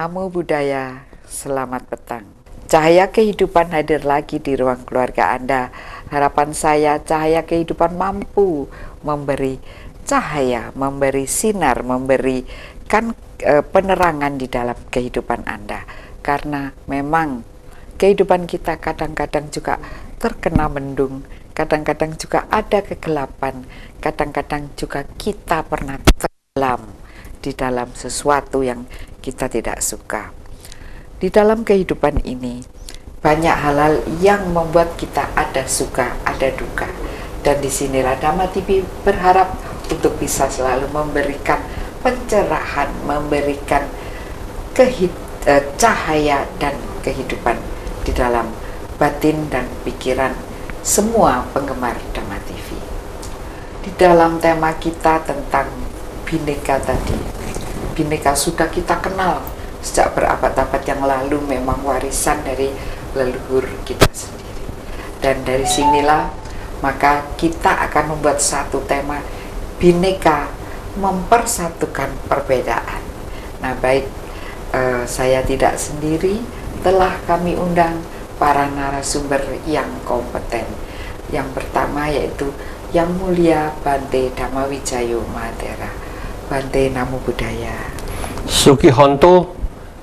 Namo Buddhaya, selamat petang. Cahaya kehidupan hadir lagi di ruang keluarga Anda. Harapan saya cahaya kehidupan mampu memberi cahaya, memberi sinar, memberikan penerangan di dalam kehidupan Anda. Karena memang kehidupan kita kadang-kadang juga terkena mendung, kadang-kadang juga ada kegelapan, kadang-kadang juga kita pernah tenggelam di dalam sesuatu yang kita tidak suka. Di dalam kehidupan ini banyak hal-hal yang membuat kita ada suka, ada duka. Dan disinilah Dhamma TV berharap untuk bisa selalu memberikan pencerahan, memberikan cahaya dan kehidupan di dalam batin dan pikiran semua penggemar Dhamma TV. Di dalam tema kita tentang Bhinneka tadi, Bhinneka sudah kita kenal sejak berabad-abad yang lalu, memang warisan dari leluhur kita sendiri. Dan dari sinilah maka kita akan membuat satu tema Bhinneka, mempersatukan perbedaan. Nah baik, saya tidak sendiri, telah kami undang para narasumber yang kompeten. Yang pertama yaitu Yang Mulia Bante Dhammawijayo Mahatera. Bante, Namo Buddhaya. Sukihonto,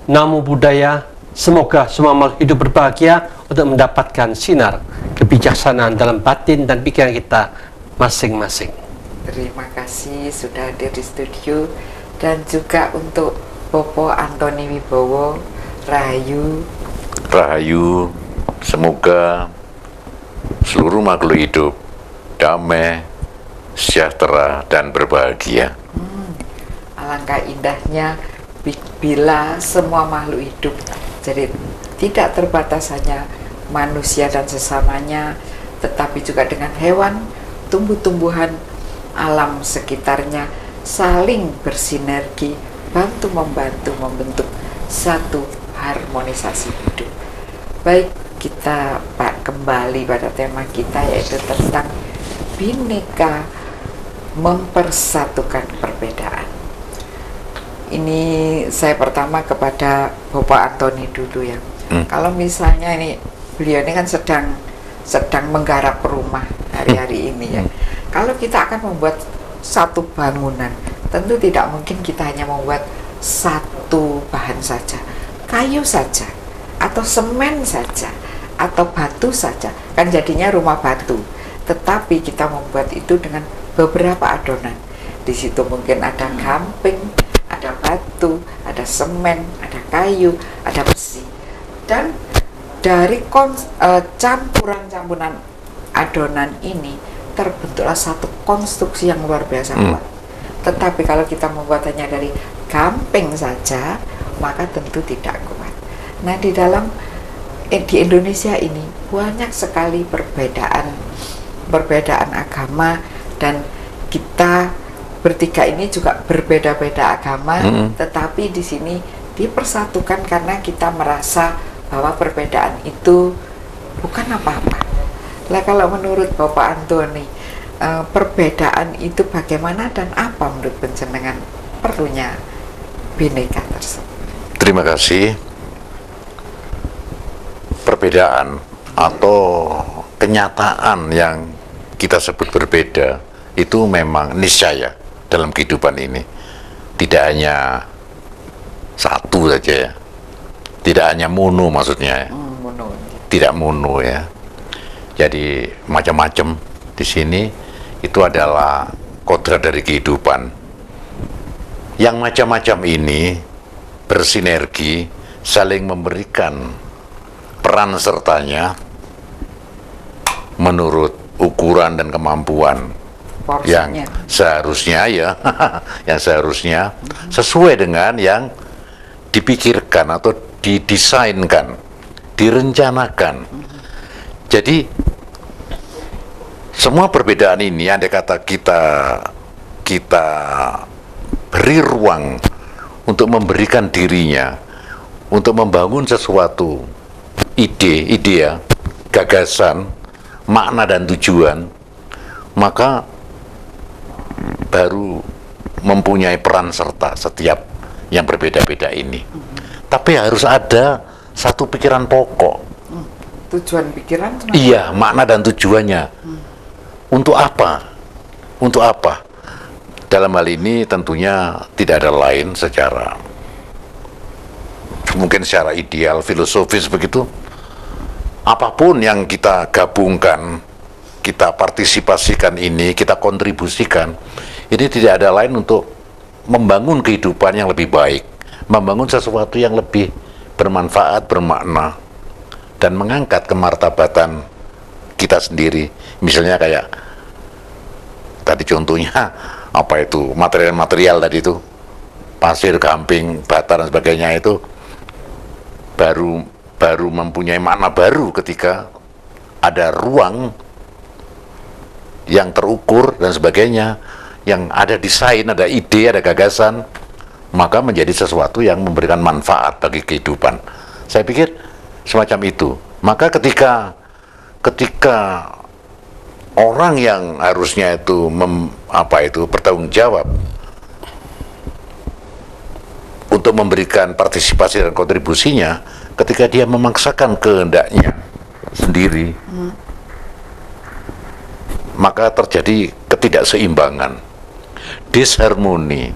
Namo Buddhaya. Semoga semua makhluk hidup berbahagia untuk mendapatkan sinar kebijaksanaan dalam batin dan pikiran kita masing-masing. Terima kasih sudah hadir di studio, dan juga untuk Popo Antoni Wibowo. Rahayu. Rahayu, semoga seluruh makhluk hidup damai, sejahtera, dan berbahagia. Alangkah indahnya bila semua makhluk hidup, jadi tidak terbatas hanya manusia dan sesamanya, tetapi juga dengan hewan, tumbuh-tumbuhan, alam sekitarnya saling bersinergi, bantu-membantu membentuk satu harmonisasi hidup. Baik, kita kembali pada tema kita, yaitu tentang Bhinneka, mempersatukan perbedaan. Ini saya pertama kepada Bapak Antoni dulu ya. Kalau misalnya ini beliau ini kan sedang menggarap rumah hari-hari ini ya. Kalau kita akan membuat satu bangunan, tentu tidak mungkin kita hanya membuat satu bahan saja, kayu saja, atau semen saja, atau batu saja, kan jadinya rumah batu. Tetapi kita membuat itu dengan beberapa adonan. Di situ mungkin ada gamping, ada batu, ada semen, ada kayu, ada besi. Dan dari campuran-campuran adonan ini terbentuklah satu konstruksi yang luar biasa kuat. Tetapi kalau kita membuatnya dari gamping saja, maka tentu tidak kuat. Nah, di Indonesia ini banyak sekali perbedaan agama, dan kita bertiga ini juga berbeda-beda agama, tetapi di sini dipersatukan karena kita merasa bahwa perbedaan itu bukan apa-apa. Lah kalau menurut Bapak Antoni, perbedaan itu bagaimana dan apa menurut panjenengan perlunya Bhinneka tersebut? Terima kasih. Perbedaan atau kenyataan yang kita sebut berbeda itu memang niscaya dalam kehidupan ini. Tidak hanya satu saja ya, tidak hanya mono maksudnya ya. Tidak mono ya. Jadi macam-macam di sini itu adalah kodrat dari kehidupan. Yang macam-macam ini bersinergi, saling memberikan peran sertanya menurut ukuran dan kemampuan Porsinya. yang seharusnya ya yang seharusnya sesuai dengan yang dipikirkan atau didesainkan, direncanakan. Jadi semua perbedaan ini andai kata kita beri ruang untuk memberikan dirinya, untuk membangun sesuatu ide ya, gagasan, makna dan tujuan, maka baru mempunyai peran serta setiap yang berbeda-beda ini. Tapi harus ada satu pikiran pokok. Tujuan pikiran kenapa? Iya, makna dan tujuannya. Untuk apa? Untuk apa? Dalam hal ini tentunya tidak ada lain secara mungkin secara ideal, filosofis begitu. Apapun yang kita gabungkan, kita partisipasikan ini, kita kontribusikan, ini tidak ada lain untuk membangun kehidupan yang lebih baik, membangun sesuatu yang lebih bermanfaat, bermakna, dan mengangkat kemartabatan kita sendiri. Misalnya kayak tadi contohnya apa itu material-material tadi itu pasir, gamping, bata dan sebagainya itu baru mempunyai makna baru ketika ada ruang yang terukur dan sebagainya, yang ada desain, ada ide, ada gagasan, maka menjadi sesuatu yang memberikan manfaat bagi kehidupan. Saya pikir semacam itu. Maka ketika orang yang harusnya itu bertanggung jawab untuk memberikan partisipasi dan kontribusinya, ketika dia memaksakan kehendaknya sendiri, maka terjadi ketidakseimbangan, disharmoni.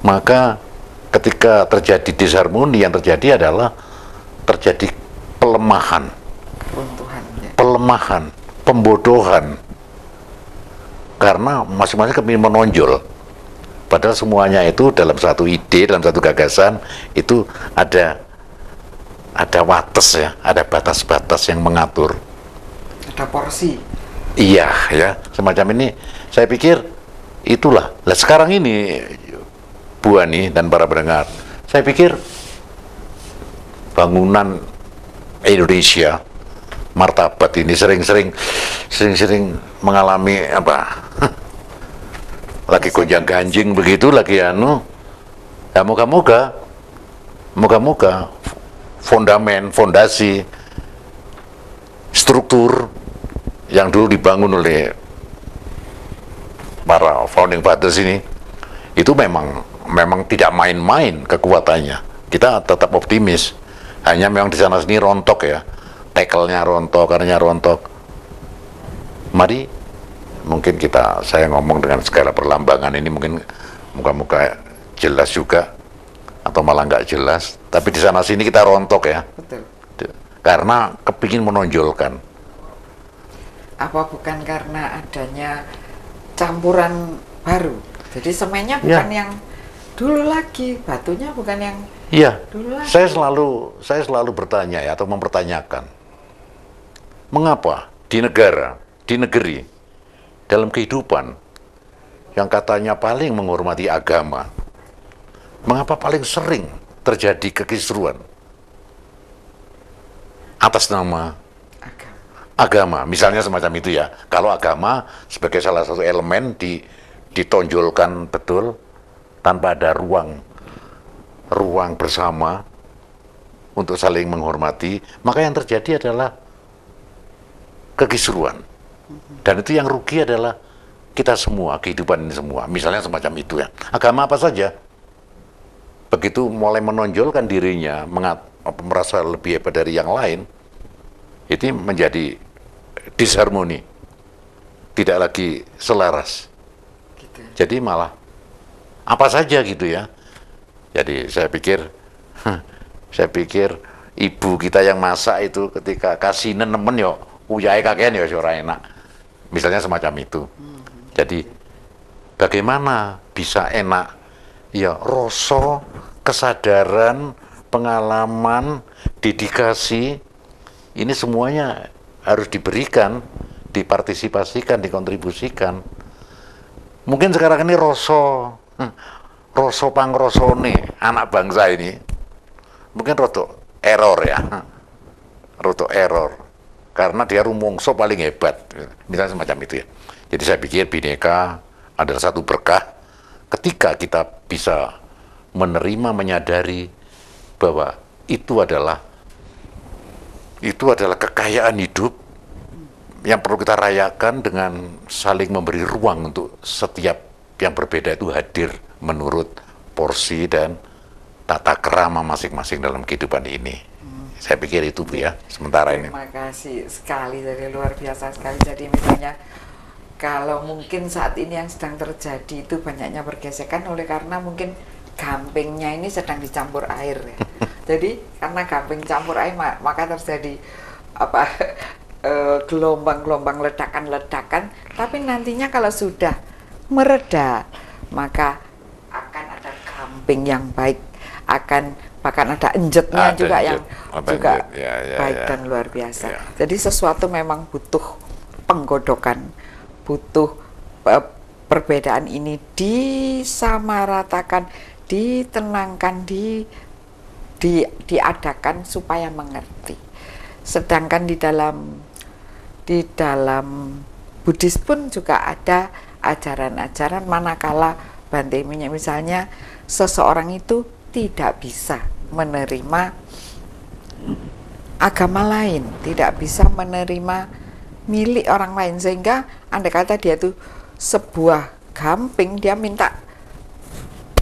Maka ketika terjadi disharmoni, yang terjadi adalah terjadi pelemahan, pembodohan, karena masing-masing kepingin menonjol. Padahal semuanya itu dalam satu ide, dalam satu gagasan itu ada wates ya, ada batas-batas yang mengatur. Ada porsi. Iya ya, semacam ini. Saya pikir itulah. Nah sekarang ini Bu Ani dan para pendengar, saya pikir bangunan Indonesia, martabat ini sering-sering mengalami lagi gonjang ganjing begitu, lagi ya moga-moga fondasi struktur yang dulu dibangun oleh para founding fathers ini itu memang tidak main-main kekuatannya. Kita tetap optimis, hanya memang di sana sini rontok ya, tackle-nya rontok, karenanya rontok. Mari mungkin saya ngomong dengan segala perlambangan ini, mungkin muka-muka jelas juga atau malah nggak jelas, tapi di sana sini kita rontok ya. Betul. Karena kepingin menonjolkan. Apa bukan karena adanya campuran baru? Jadi semennya bukan yang dulu lagi, batunya bukan yang dulu lagi. Saya selalu bertanya ya, atau mempertanyakan, mengapa di negeri, dalam kehidupan yang katanya paling menghormati agama, mengapa paling sering terjadi kekisruan atas nama agama? Misalnya semacam itu ya. Kalau agama sebagai salah satu elemen ditonjolkan betul tanpa ada ruang bersama untuk saling menghormati, maka yang terjadi adalah kekisruan. Dan itu yang rugi adalah kita semua, kehidupan ini semua. Misalnya semacam itu ya. Agama apa saja, begitu mulai menonjolkan dirinya, merasa lebih hebat dari yang lain, itu menjadi disharmoni, tidak lagi selaras. Gitu. Jadi malah apa saja gitu ya. Jadi saya pikir ibu kita yang masak itu ketika kasih nemen yo uyai kakean ya ora enak. Misalnya semacam itu. Jadi bagaimana bisa enak? Ya rasa, kesadaran, pengalaman, dedikasi, ini semuanya harus diberikan, dipartisipasikan, dikontribusikan. Mungkin sekarang ini rasa pangrosone anak bangsa ini mungkin rotok error ya, rotok error. Karena dia rumongso paling hebat, misalnya semacam itu ya. Jadi saya pikir Bhinneka adalah satu berkah ketika kita bisa menerima, menyadari bahwa itu adalah kekayaan hidup yang perlu kita rayakan dengan saling memberi ruang untuk setiap yang berbeda itu hadir menurut porsi dan tata kerama masing-masing dalam kehidupan ini. Saya pikir itu Bu ya, sementara ini. Terima kasih sekali, dari luar biasa sekali. Jadi misalnya kalau mungkin saat ini yang sedang terjadi itu banyaknya pergesekan oleh karena mungkin gampingnya ini sedang dicampur air ya. Jadi karena gamping campur air maka terjadi apa gelombang-gelombang, ledakan-ledakan. Tapi nantinya kalau sudah mereda maka akan ada gamping yang baik, bahkan ada enjetnya Ada juga enjet, yang ada juga enjet. Ya, baik ya. dan luar biasa. Ya. Jadi sesuatu memang butuh penggodokan, butuh perbedaan ini disamaratakan, ditenangkan, diadakan supaya mengerti. Sedangkan di dalam Buddhis pun juga ada ajaran-ajaran manakala Bante misalnya seseorang itu tidak bisa menerima agama lain, tidak bisa menerima milik orang lain, sehingga andai kata dia tuh sebuah gamping, dia minta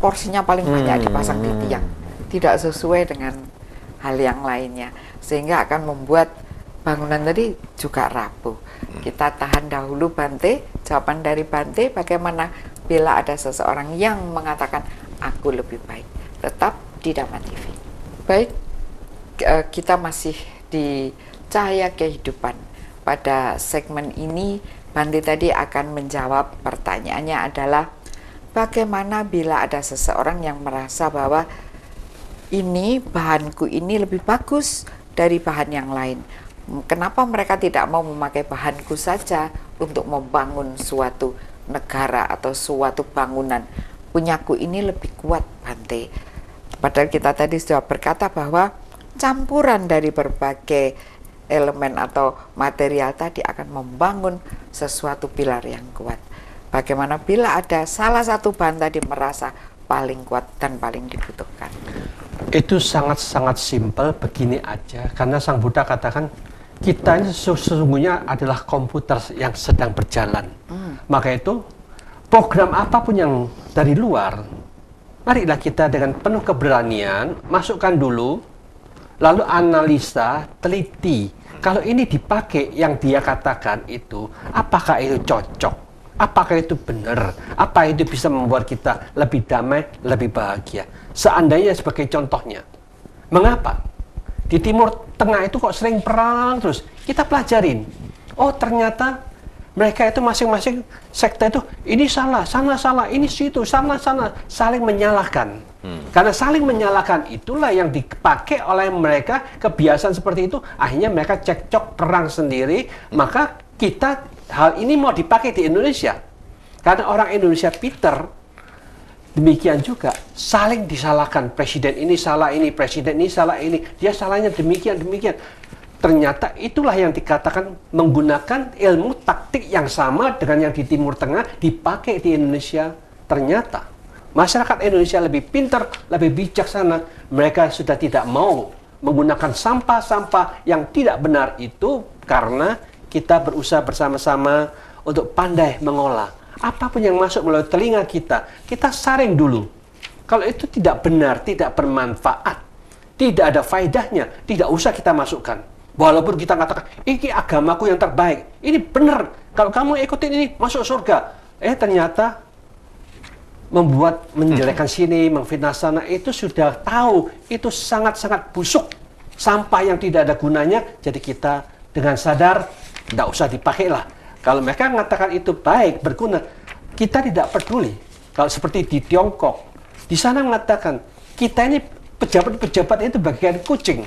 porsinya paling banyak dipasang di tiang, tidak sesuai dengan hal yang lainnya, sehingga akan membuat bangunan tadi juga rapuh. Kita tahan dahulu Bante, jawaban dari Bante bagaimana bila ada seseorang yang mengatakan aku lebih baik. Tetap di Dhamma TV. Baik, kita masih di Cahaya Kehidupan. Pada segmen ini Bante tadi akan menjawab, pertanyaannya adalah bagaimana bila ada seseorang yang merasa bahwa ini bahanku ini lebih bagus dari bahan yang lain. Kenapa mereka tidak mau memakai bahanku saja untuk membangun suatu negara atau suatu bangunan? Punyaku ini lebih kuat Bante. Padahal kita tadi sudah berkata bahwa campuran dari berbagai elemen atau material tadi akan membangun sesuatu pilar yang kuat. Bagaimana bila ada salah satu bahan tadi merasa paling kuat dan paling dibutuhkan? Itu sangat-sangat simpel, begini aja. Karena Sang Buddha katakan kita ini sesungguhnya adalah komputer yang sedang berjalan. Maka itu program apapun yang dari luar, marilah kita dengan penuh keberanian masukkan dulu, lalu analisa, teliti. Kalau ini dipakai yang dia katakan itu, apakah itu cocok? Apakah itu benar? Apa itu bisa membuat kita lebih damai, lebih bahagia? Seandainya sebagai contohnya, mengapa di Timur Tengah itu kok sering perang terus? Kita pelajarin. Oh ternyata mereka itu masing-masing sekte itu ini salah, sana salah, ini situ, sana saling menyalahkan. Karena saling menyalahkan itulah yang dipakai oleh mereka, kebiasaan seperti itu. Akhirnya mereka cekcok perang sendiri. Maka kita hal ini mau dipakai di Indonesia. Karena orang Indonesia Peter demikian juga saling disalahkan. Presiden ini salah ini, presiden ini salah ini. Dia salahnya demikian. Ternyata itulah yang dikatakan menggunakan ilmu taktik yang sama dengan yang di Timur Tengah dipakai di Indonesia. Ternyata masyarakat Indonesia lebih pintar, lebih bijaksana. Mereka sudah tidak mau menggunakan sampah-sampah yang tidak benar itu karena kita berusaha bersama-sama untuk pandai mengolah. Apapun yang masuk melalui telinga kita, kita saring dulu. Kalau itu tidak benar, tidak bermanfaat, tidak ada faedahnya, tidak usah kita masukkan. Walaupun kita katakan, ini agamaku yang terbaik, ini benar, kalau kamu ikutin ini, masuk surga. Ternyata membuat menjelekkan sini, memfitnah sana, itu sudah tahu, itu sangat-sangat busuk. Sampah yang tidak ada gunanya, jadi kita dengan sadar, tidak usah dipakai lah. Kalau mereka mengatakan itu baik, berguna, kita tidak peduli. Kalau seperti di Tiongkok, di sana mengatakan, kita ini pejabat-pejabat itu bagian kucing.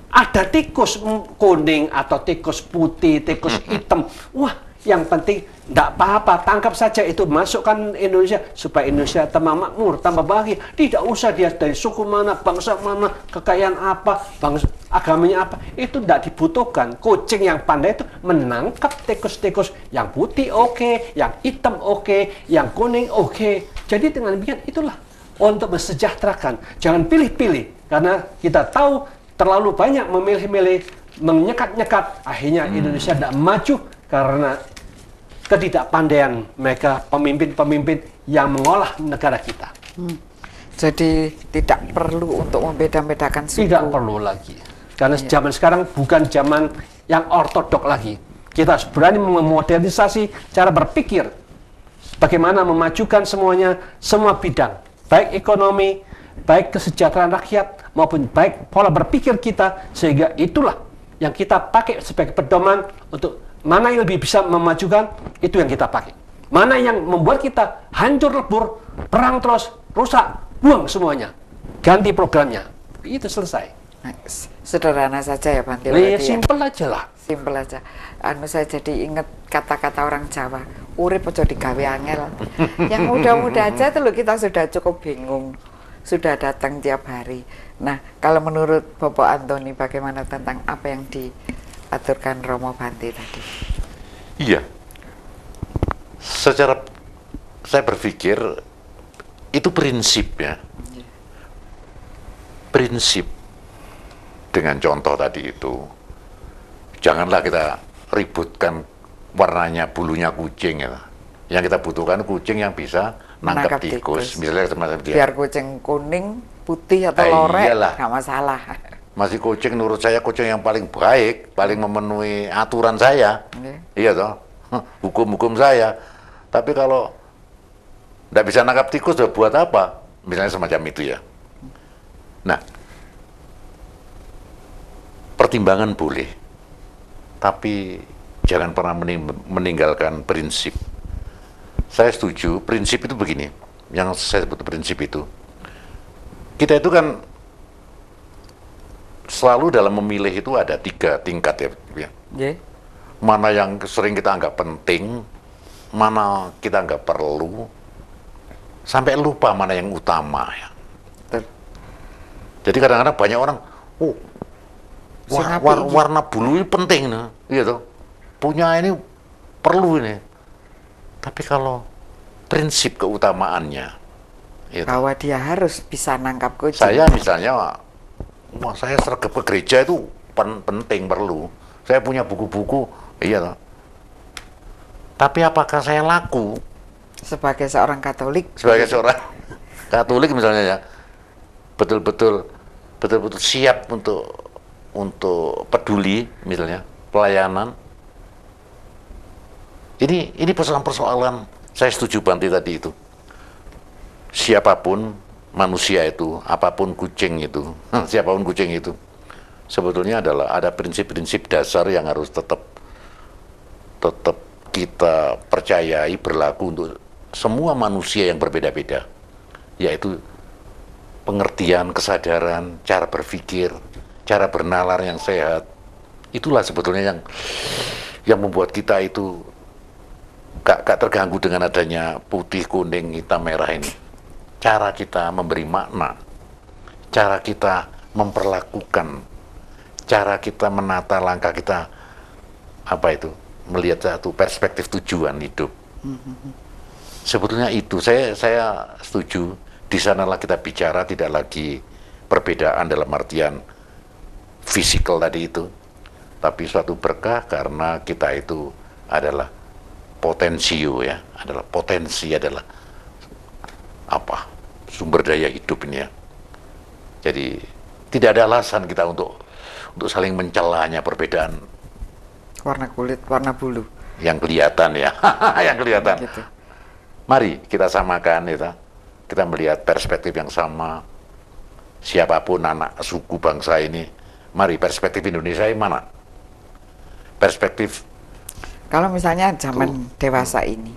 Ada tikus kuning atau tikus putih, tikus hitam. Wah, yang penting tidak apa-apa, tangkap saja itu, masukkan Indonesia supaya Indonesia tambah makmur, tambah bahagia. Tidak usah dia dari suku mana, bangsa mana, kekayaan apa, bangsa agamanya apa, itu tidak dibutuhkan. Kucing yang pandai itu menangkap tikus-tikus yang putih oke, yang hitam oke, yang kuning oke. Jadi dengan demikian itulah untuk mensejahterakan. Jangan pilih-pilih karena kita tahu terlalu banyak memilih-milih, menyekat-nyekat, akhirnya Indonesia tidak maju karena ketidakpandaian mereka pemimpin-pemimpin yang mengolah negara kita. Jadi tidak perlu untuk membeda-bedakan suku. Tidak perlu lagi. Karena zaman sekarang bukan zaman yang ortodok lagi. Kita harus berani memodernisasi cara berpikir. Bagaimana memajukan semuanya, semua bidang. Baik ekonomi, baik kesejahteraan rakyat, maupun baik pola berpikir kita. Sehingga itulah yang kita pakai sebagai pedoman untuk mana yang lebih bisa memajukan, itu yang kita pakai. Mana yang membuat kita hancur lebur, perang terus, rusak, buang semuanya. Ganti programnya. Itu selesai. Sederhana saja ya Bante. Ya, simpel aja lah. Simpel aja. Saya jadi ingat kata-kata orang Jawa, urip aja digawe angel. Yang muda-muda aja tuh kita sudah cukup bingung. Sudah datang tiap hari. Nah, kalau menurut Bapak Antoni bagaimana tentang apa yang diaturkan Romo Bante tadi? Iya. Secara saya berpikir itu prinsip ya. Prinsip. Dengan contoh tadi itu, janganlah kita ributkan warnanya bulunya kucing ya. Yang kita butuhkan kucing yang bisa nangkap tikus. Misalnya semacam dia. Biar kucing kuning, putih atau lorek, nggak masalah. Masih kucing, menurut saya kucing yang paling baik, paling memenuhi aturan saya. Iya toh, hukum-hukum saya. Tapi kalau nggak bisa nangkap tikus, buat apa? Misalnya semacam itu ya. Nah, pertimbangan boleh, tapi jangan pernah meninggalkan prinsip. Saya setuju, prinsip itu begini, yang saya sebut prinsip itu. Kita itu kan selalu dalam memilih itu ada 3 tingkat ya. Mana yang sering kita anggap penting, mana kita anggap perlu, sampai lupa mana yang utama ya. Jadi kadang-kadang banyak orang, warna bulu ini penting, nah, gitu. Punya ini perlu ini. Tapi kalau prinsip keutamaannya, gitu. Bahwa dia harus bisa nangkap kucing. Saya misalnya, saya sergap ke gereja itu penting, perlu. Saya punya buku-buku, iya toh. Tapi apakah saya laku? Sebagai seorang Katolik. Sebagai seorang Katolik misalnya ya, betul-betul siap untuk peduli misalnya pelayanan. Ini persoalan-persoalan. Saya setuju Bante tadi itu. Siapapun manusia itu, apapun kucing itu, siapapun kucing itu, sebetulnya ada prinsip-prinsip dasar yang harus tetap kita percayai berlaku untuk semua manusia yang berbeda-beda, yaitu pengertian, kesadaran, cara berpikir, cara bernalar yang sehat. Itulah sebetulnya yang membuat kita itu gak terganggu dengan adanya putih, kuning, hitam, merah ini. Cara kita memberi makna, cara kita memperlakukan, cara kita menata langkah kita, melihat satu perspektif tujuan hidup. Sebetulnya itu, saya setuju. Di sanalah kita bicara, tidak lagi perbedaan dalam artian fisikal tadi itu, tapi suatu berkah karena kita itu adalah potensio ya, adalah potensi, adalah sumber daya hidup ini ya. Jadi tidak ada alasan kita untuk saling mencelanya perbedaan warna kulit, warna bulu yang kelihatan ya. Yang kelihatan gitu. Mari kita samakan ya, kita melihat perspektif yang sama. Siapapun anak suku bangsa ini, mari perspektif Indonesia ini mana? Perspektif kalau misalnya zaman dewasa ini,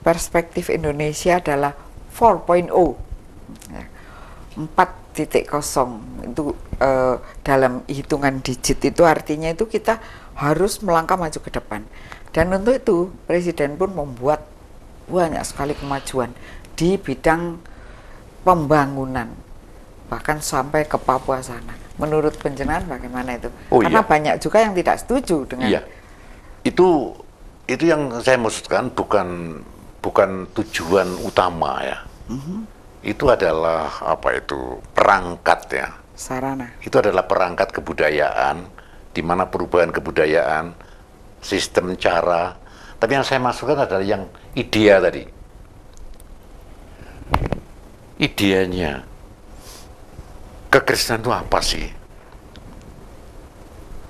perspektif Indonesia adalah 4.0, 4.0 itu dalam hitungan digit itu artinya itu kita harus melangkah maju ke depan. Dan untuk itu Presiden pun membuat banyak sekali kemajuan di bidang pembangunan, bahkan sampai ke Papua sana. Menurut penjenengan bagaimana itu? Karena banyak juga yang tidak setuju dengan itu yang saya maksudkan, bukan tujuan utama ya. Itu adalah perangkat ya. Sarana. Itu adalah perangkat kebudayaan, di mana perubahan kebudayaan, sistem cara. Tapi yang saya masukkan adalah yang idea tadi. Ideanya kekristenan itu apa sih?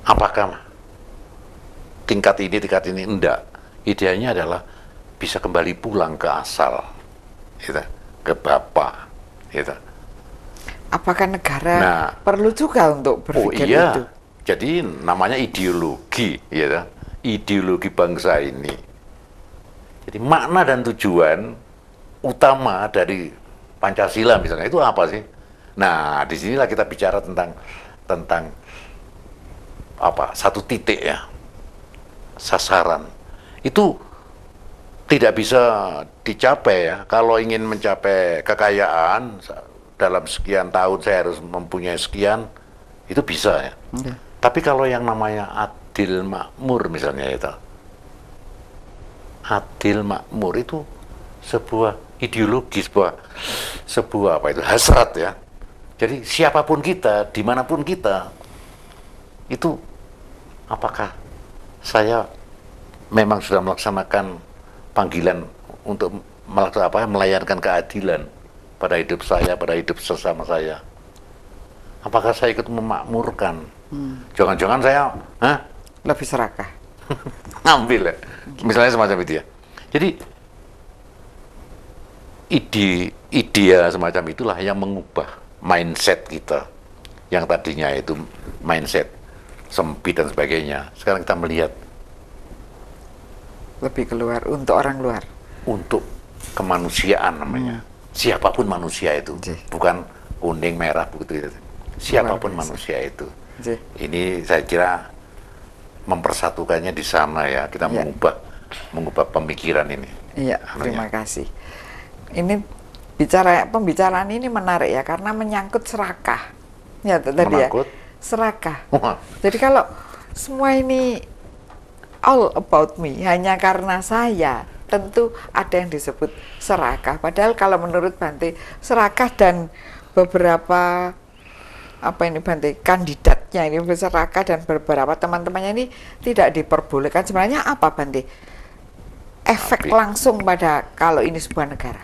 Apakah tingkat ini? Enggak. Ideanya adalah bisa kembali pulang ke asal, gitu, ke Bapa, gitu. Apakah negara perlu juga untuk berpikir iya. itu? Jadi namanya ideologi, ya, ideologi bangsa ini. Jadi makna dan tujuan utama dari Pancasila misalnya itu apa sih? Nah, disinilah kita bicara tentang apa? Satu titik ya, sasaran. Itu tidak bisa dicapai ya. Kalau ingin mencapai kekayaan dalam sekian tahun saya harus mempunyai sekian, itu bisa ya. Tapi kalau yang namanya adil makmur misalnya itu, adil makmur itu sebuah ideologi, sebuah apa itu, hasrat ya. Jadi siapapun kita, dimanapun kita, itu apakah saya memang sudah melaksanakan panggilan untuk melayarkan keadilan pada hidup saya, pada hidup sesama saya. Apakah saya ikut memakmurkan? Jangan-jangan saya Lebih serakah. ngambil ya. Misalnya semacam itu ya. Jadi ide semacam itulah yang mengubah mindset kita. Yang tadinya itu mindset sempit dan sebagainya. Sekarang kita melihat Lebih keluar, untuk orang luar. untuk kemanusiaan namanya. Siapapun manusia itu, bukan kuning, merah, putih. Siapapun manusia itu. Ini saya kira mempersatukannya di sana ya. Kita mengubah pemikiran ini. Iya, terima kasih. Ini pembicaraan ini menarik ya, karena menyangkut serakah. Ya tadi Menyangkut? ya, serakah. Jadi kalau semua ini all about me, hanya karena saya, tentu ada yang disebut serakah. Padahal kalau menurut Bante, serakah dan beberapa Bante, kandidatnya ini serakah dan beberapa teman-temannya ini tidak diperbolehkan. Sebenarnya apa Bante? Efek langsung pada kalau ini sebuah negara.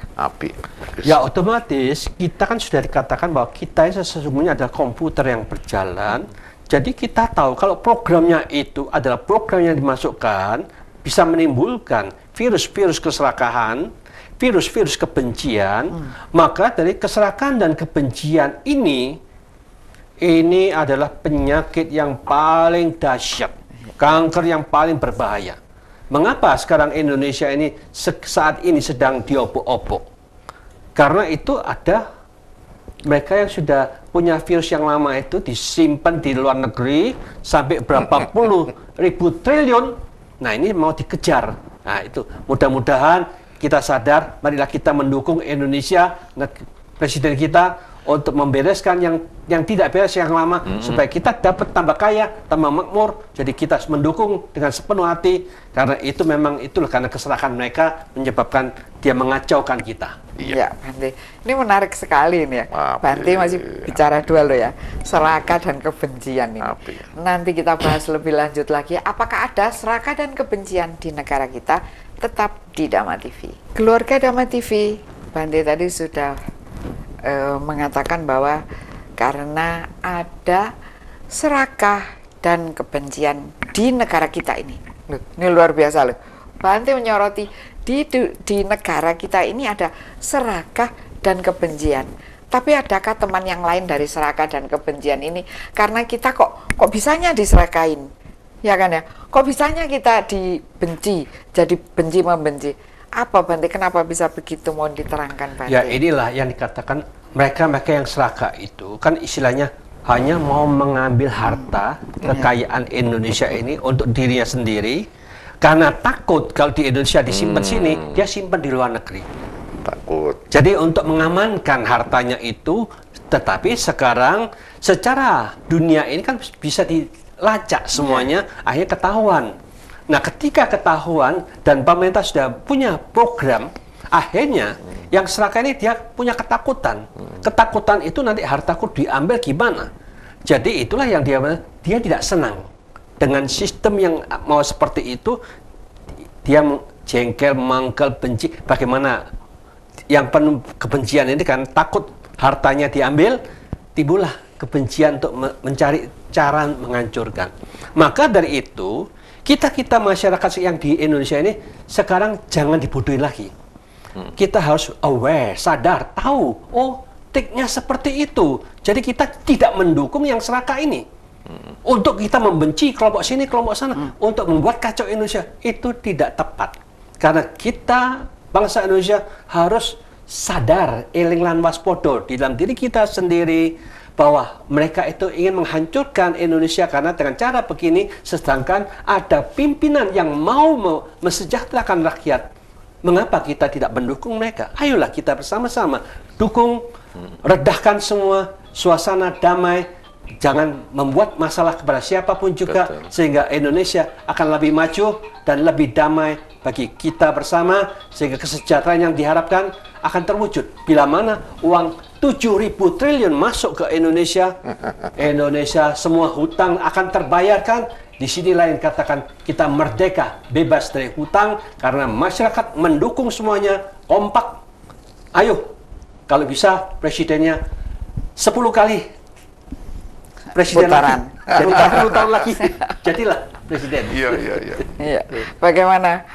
Ya otomatis kita kan sudah dikatakan bahwa kita ini sesungguhnya adalah komputer yang berjalan. Jadi kita tahu kalau programnya itu adalah program yang dimasukkan bisa menimbulkan virus-virus keserakahan, virus-virus kebencian, maka dari keserakahan dan kebencian ini adalah penyakit yang paling dahsyat, kanker yang paling berbahaya. Mengapa sekarang Indonesia ini saat ini sedang diobok-obok? Karena itu ada mereka yang sudah punya virus yang lama itu disimpan di luar negeri sampai berapa puluh ribu triliun. Nah ini mau dikejar. Nah itu mudah-mudahan kita sadar, marilah kita mendukung Indonesia, presiden kita untuk membereskan yang tidak beres yang lama, supaya kita dapat tambah kaya, tambah makmur. Jadi kita mendukung dengan sepenuh hati, karena itu memang itulah karena keserakan mereka menyebabkan dia mengacaukan kita. Iya, Bante. Ini menarik sekali ini ya. Bante masih bicara dua loh ya, serakah dan kebencian ini. Nanti kita bahas lebih lanjut lagi, apakah ada serakah dan kebencian di negara kita? Tetap di Dhamma TV. Keluarga Dhamma TV, Bante tadi sudah mengatakan bahwa karena ada serakah dan kebencian di negara kita ini. Loh, ini luar biasa loh. Bante menyoroti di negara kita ini ada serakah dan kebencian. Tapi adakah teman yang lain dari serakah dan kebencian ini? Karena kita kok bisanya diserakain, ya kan ya? Kok bisanya kita dibenci, jadi benci membenci? Apa Bante? Kenapa bisa begitu? Mohon diterangkan Bante. Ya inilah yang dikatakan mereka yang serakah itu kan istilahnya hanya mau mengambil harta kekayaan Indonesia ini untuk dirinya sendiri, karena takut kalau di Indonesia disimpan sini, dia simpan di luar negeri. Takut. Jadi untuk mengamankan hartanya itu, tetapi sekarang secara dunia ini kan bisa dilacak semuanya, akhirnya ketahuan. Nah ketika ketahuan dan pemerintah sudah punya program, akhirnya yang serakah ini dia punya ketakutan. Ketakutan itu nanti hartaku diambil gimana? Jadi itulah yang dia tidak senang dengan sistem yang mau seperti itu. Dia jengkel, mangkel, benci. Bagaimana yang penuh kebencian ini kan takut hartanya diambil, timbullah kebencian untuk mencari cara menghancurkan. Maka dari itu, kita masyarakat yang di Indonesia ini sekarang jangan dibodohin lagi. Kita harus aware, sadar, tahu, oh tiknya seperti itu. Jadi kita tidak mendukung yang serakah ini. Untuk kita membenci kelompok sini, kelompok sana, untuk membuat kacau Indonesia, itu tidak tepat. Karena kita, bangsa Indonesia, harus sadar, eling lan waspodo di dalam diri kita sendiri, bahwa mereka itu ingin menghancurkan Indonesia karena dengan cara begini, sedangkan ada pimpinan yang mau mesejahterakan rakyat. Mengapa kita tidak mendukung mereka? Ayolah kita bersama-sama dukung, redahkan semua, suasana damai, jangan membuat masalah kepada siapapun juga. Betul. Sehingga Indonesia akan lebih maju dan lebih damai bagi kita bersama, sehingga kesejahteraan yang diharapkan akan terwujud. Bila mana uang 7.000 triliun masuk ke Indonesia, Indonesia semua hutang akan terbayarkan. Di sini lain katakan kita merdeka, bebas dari hutang karena masyarakat mendukung semuanya, kompak. Ayo, kalau bisa presidennya 10 kali presiden Putaran. lagi. Jadi 10 tahun lagi jadilah presiden. Iya. Iya. Bagaimana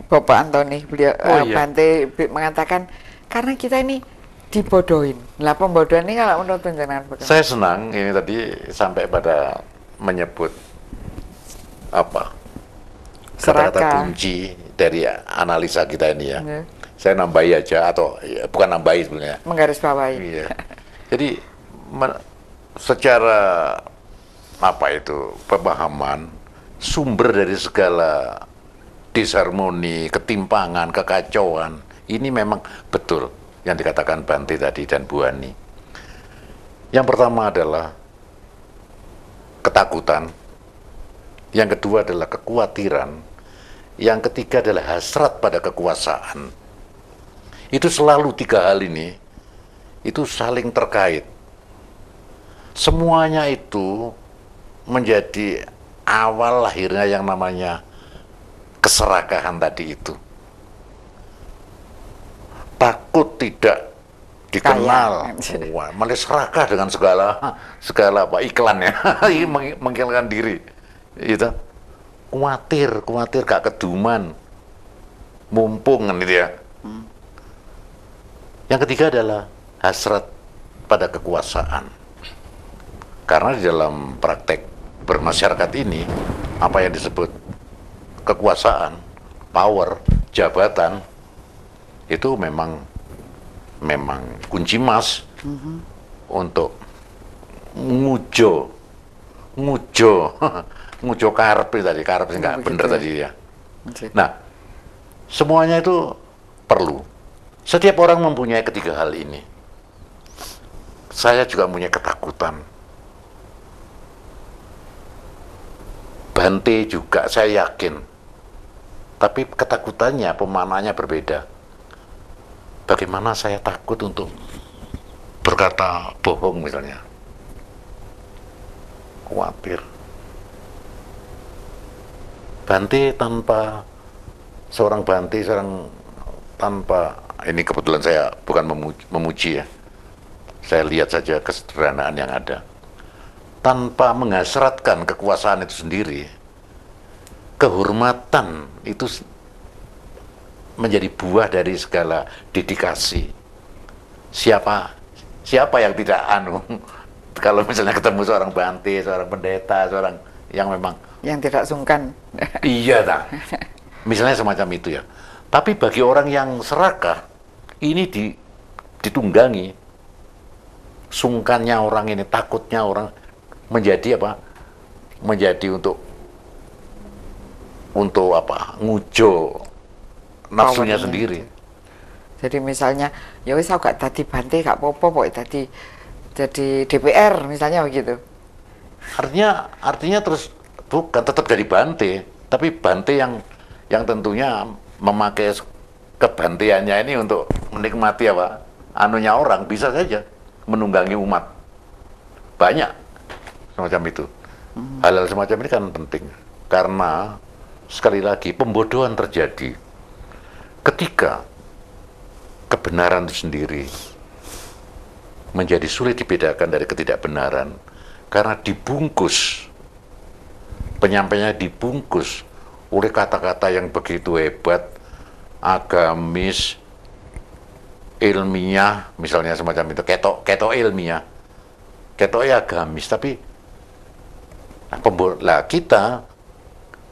Bapak Antoni, beliau Oh, iya. Bante mengatakan karena kita ini dibodohin. Lah pembodohan ini kalau menurut penjenengan bagaimana? Saya senang ini tadi sampai pada menyebut apa kata-kata Serakah. kunci dari analisa kita ini ya. Iya. Saya nambahi aja atau ya, bukan nambahi sebenarnya. Menggarisbawahi. Iya. Jadi secara apa itu pemahaman sumber dari segala disharmoni, ketimpangan, kekacauan ini memang betul yang dikatakan Bante tadi dan Bu Ani. Yang pertama adalah ketakutan, yang kedua adalah kekhawatiran, yang ketiga adalah hasrat pada kekuasaan. Itu selalu tiga hal ini itu saling terkait. Semuanya itu menjadi awal lahirnya yang namanya keserakahan tadi itu. Takut tidak dikenal, wah, malah serakah dengan segala apa iklannya, mengiklankan diri, itu khawatir gak keduman, mumpung kan gitu ya. Yang ketiga adalah hasrat pada kekuasaan, karena di dalam praktek bermasyarakat ini apa yang disebut kekuasaan, power, jabatan itu memang kunci emas untuk ngujo karep tadi, karep sih nggak bener tadi ya. Nah, semuanya itu perlu. Setiap orang mempunyai ketiga hal ini. Saya juga punya ketakutan. Bante juga, saya yakin. Tapi ketakutannya, pemanahnya berbeda. Bagaimana saya takut untuk berkata bohong misalnya. Khawatir. Bante tanpa tanpa, ini kebetulan saya bukan memuji ya. Saya lihat saja kesederhanaan yang ada. Tanpa menghasratkan kekuasaan itu sendiri, kehormatan itu menjadi buah dari segala dedikasi. Siapa yang tidak kalau misalnya ketemu seorang Bante, seorang pendeta, seorang yang memang yang tidak sungkan. iya tak, misalnya semacam itu ya. Tapi bagi orang yang serakah ini ditunggangi sungkannya orang ini, takutnya orang menjadi apa? Menjadi untuk apa? Ngujo nafsunya sendiri. Jadi misalnya, ya wis aku gak tadi Bante, gak apa-apa pokoknya jadi DPR misalnya begitu. Artinya terus bukan tetap jadi Bante, tapi Bante yang tentunya memakai kebantiannya ini untuk menikmati apa? Anunya orang, bisa saja menunggangi umat. Banyak semacam itu. Hal-hal semacam ini kan penting karena sekali lagi pembodohan terjadi ketika kebenaran itu sendiri menjadi sulit dibedakan dari ketidakbenaran karena dibungkus, penyampainya dibungkus oleh kata-kata yang begitu hebat, agamis, ilmiah, misalnya semacam itu, ketok ilmiah, ketok agamis, tapi kita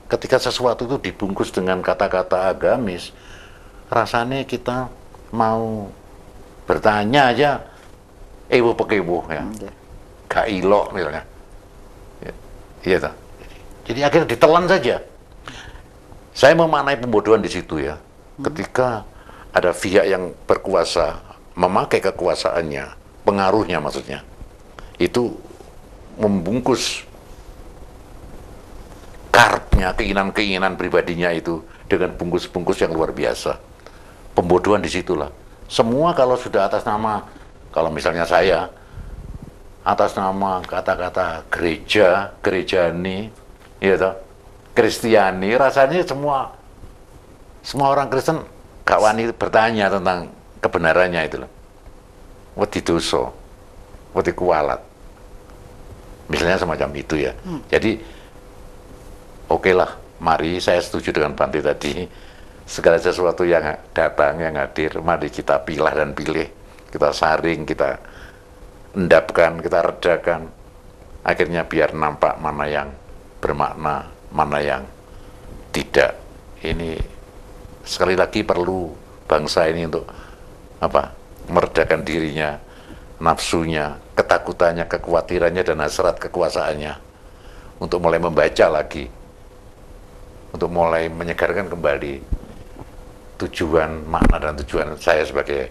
ketika sesuatu itu dibungkus dengan kata-kata agamis, rasanya kita mau bertanya aja, ewo pekewo ya, gak ilok misalnya, iya tak? Jadi akhirnya ditelan saja. Saya memaknai pembodohan di situ ya, ketika ada pihak yang berkuasa memakai kekuasaannya, pengaruhnya maksudnya, itu membungkus karpnya, keinginan-keinginan pribadinya itu dengan bungkus-bungkus yang luar biasa. Pembodohan disitulah. Semua kalau sudah atas nama, kalau misalnya saya, atas nama kata-kata gereja, gerejani, ya toh, Kristiani, rasanya semua orang Kristen gak wani bertanya tentang kebenarannya itu loh. Wedi dosa, wedi kualat. Misalnya semacam itu ya. Jadi oke lah, mari saya setuju dengan Bante tadi. Segala sesuatu yang datang, yang hadir, mari kita pilah dan pilih. Kita saring, kita endapkan, kita redakan. Akhirnya biar nampak mana yang bermakna, mana yang tidak. Ini sekali lagi perlu bangsa ini untuk meredakan dirinya, nafsunya, ketakutannya, kekhawatirannya, dan hasrat kekuasaannya. Untuk mulai membaca lagi. Untuk mulai menyegarkan kembali tujuan, makna dan tujuan saya sebagai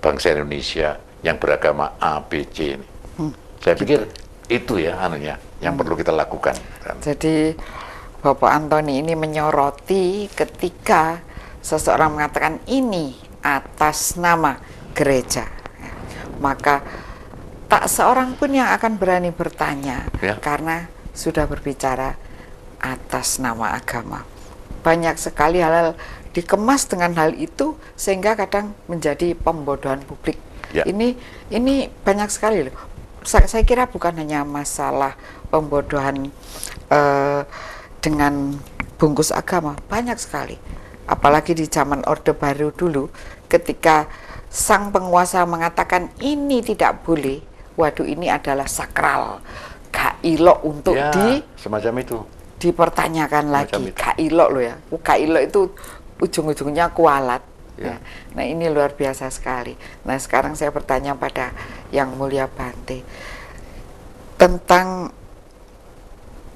bangsa Indonesia yang beragama A, B, C ini. Saya pikir itu ya anunya yang perlu kita lakukan. Jadi Bapak Antoni ini menyoroti ketika seseorang mengatakan ini atas nama gereja, maka tak seorang pun yang akan berani bertanya karena sudah berbicara atas nama agama. Banyak sekali hal-hal dikemas dengan hal itu sehingga kadang menjadi pembodohan publik. Ini banyak sekali loh. Saya kira bukan hanya masalah pembodohan dengan bungkus agama, banyak sekali. Apalagi di zaman Orde Baru dulu, ketika sang penguasa mengatakan ini tidak boleh, waduh ini adalah sakral, gak ilok untuk semacam itu dipertanyakan lagi, gak ilok loh ya, gak ilok itu ujung-ujungnya kualat. Nah ini luar biasa sekali. Nah sekarang saya bertanya pada Yang Mulia Bante tentang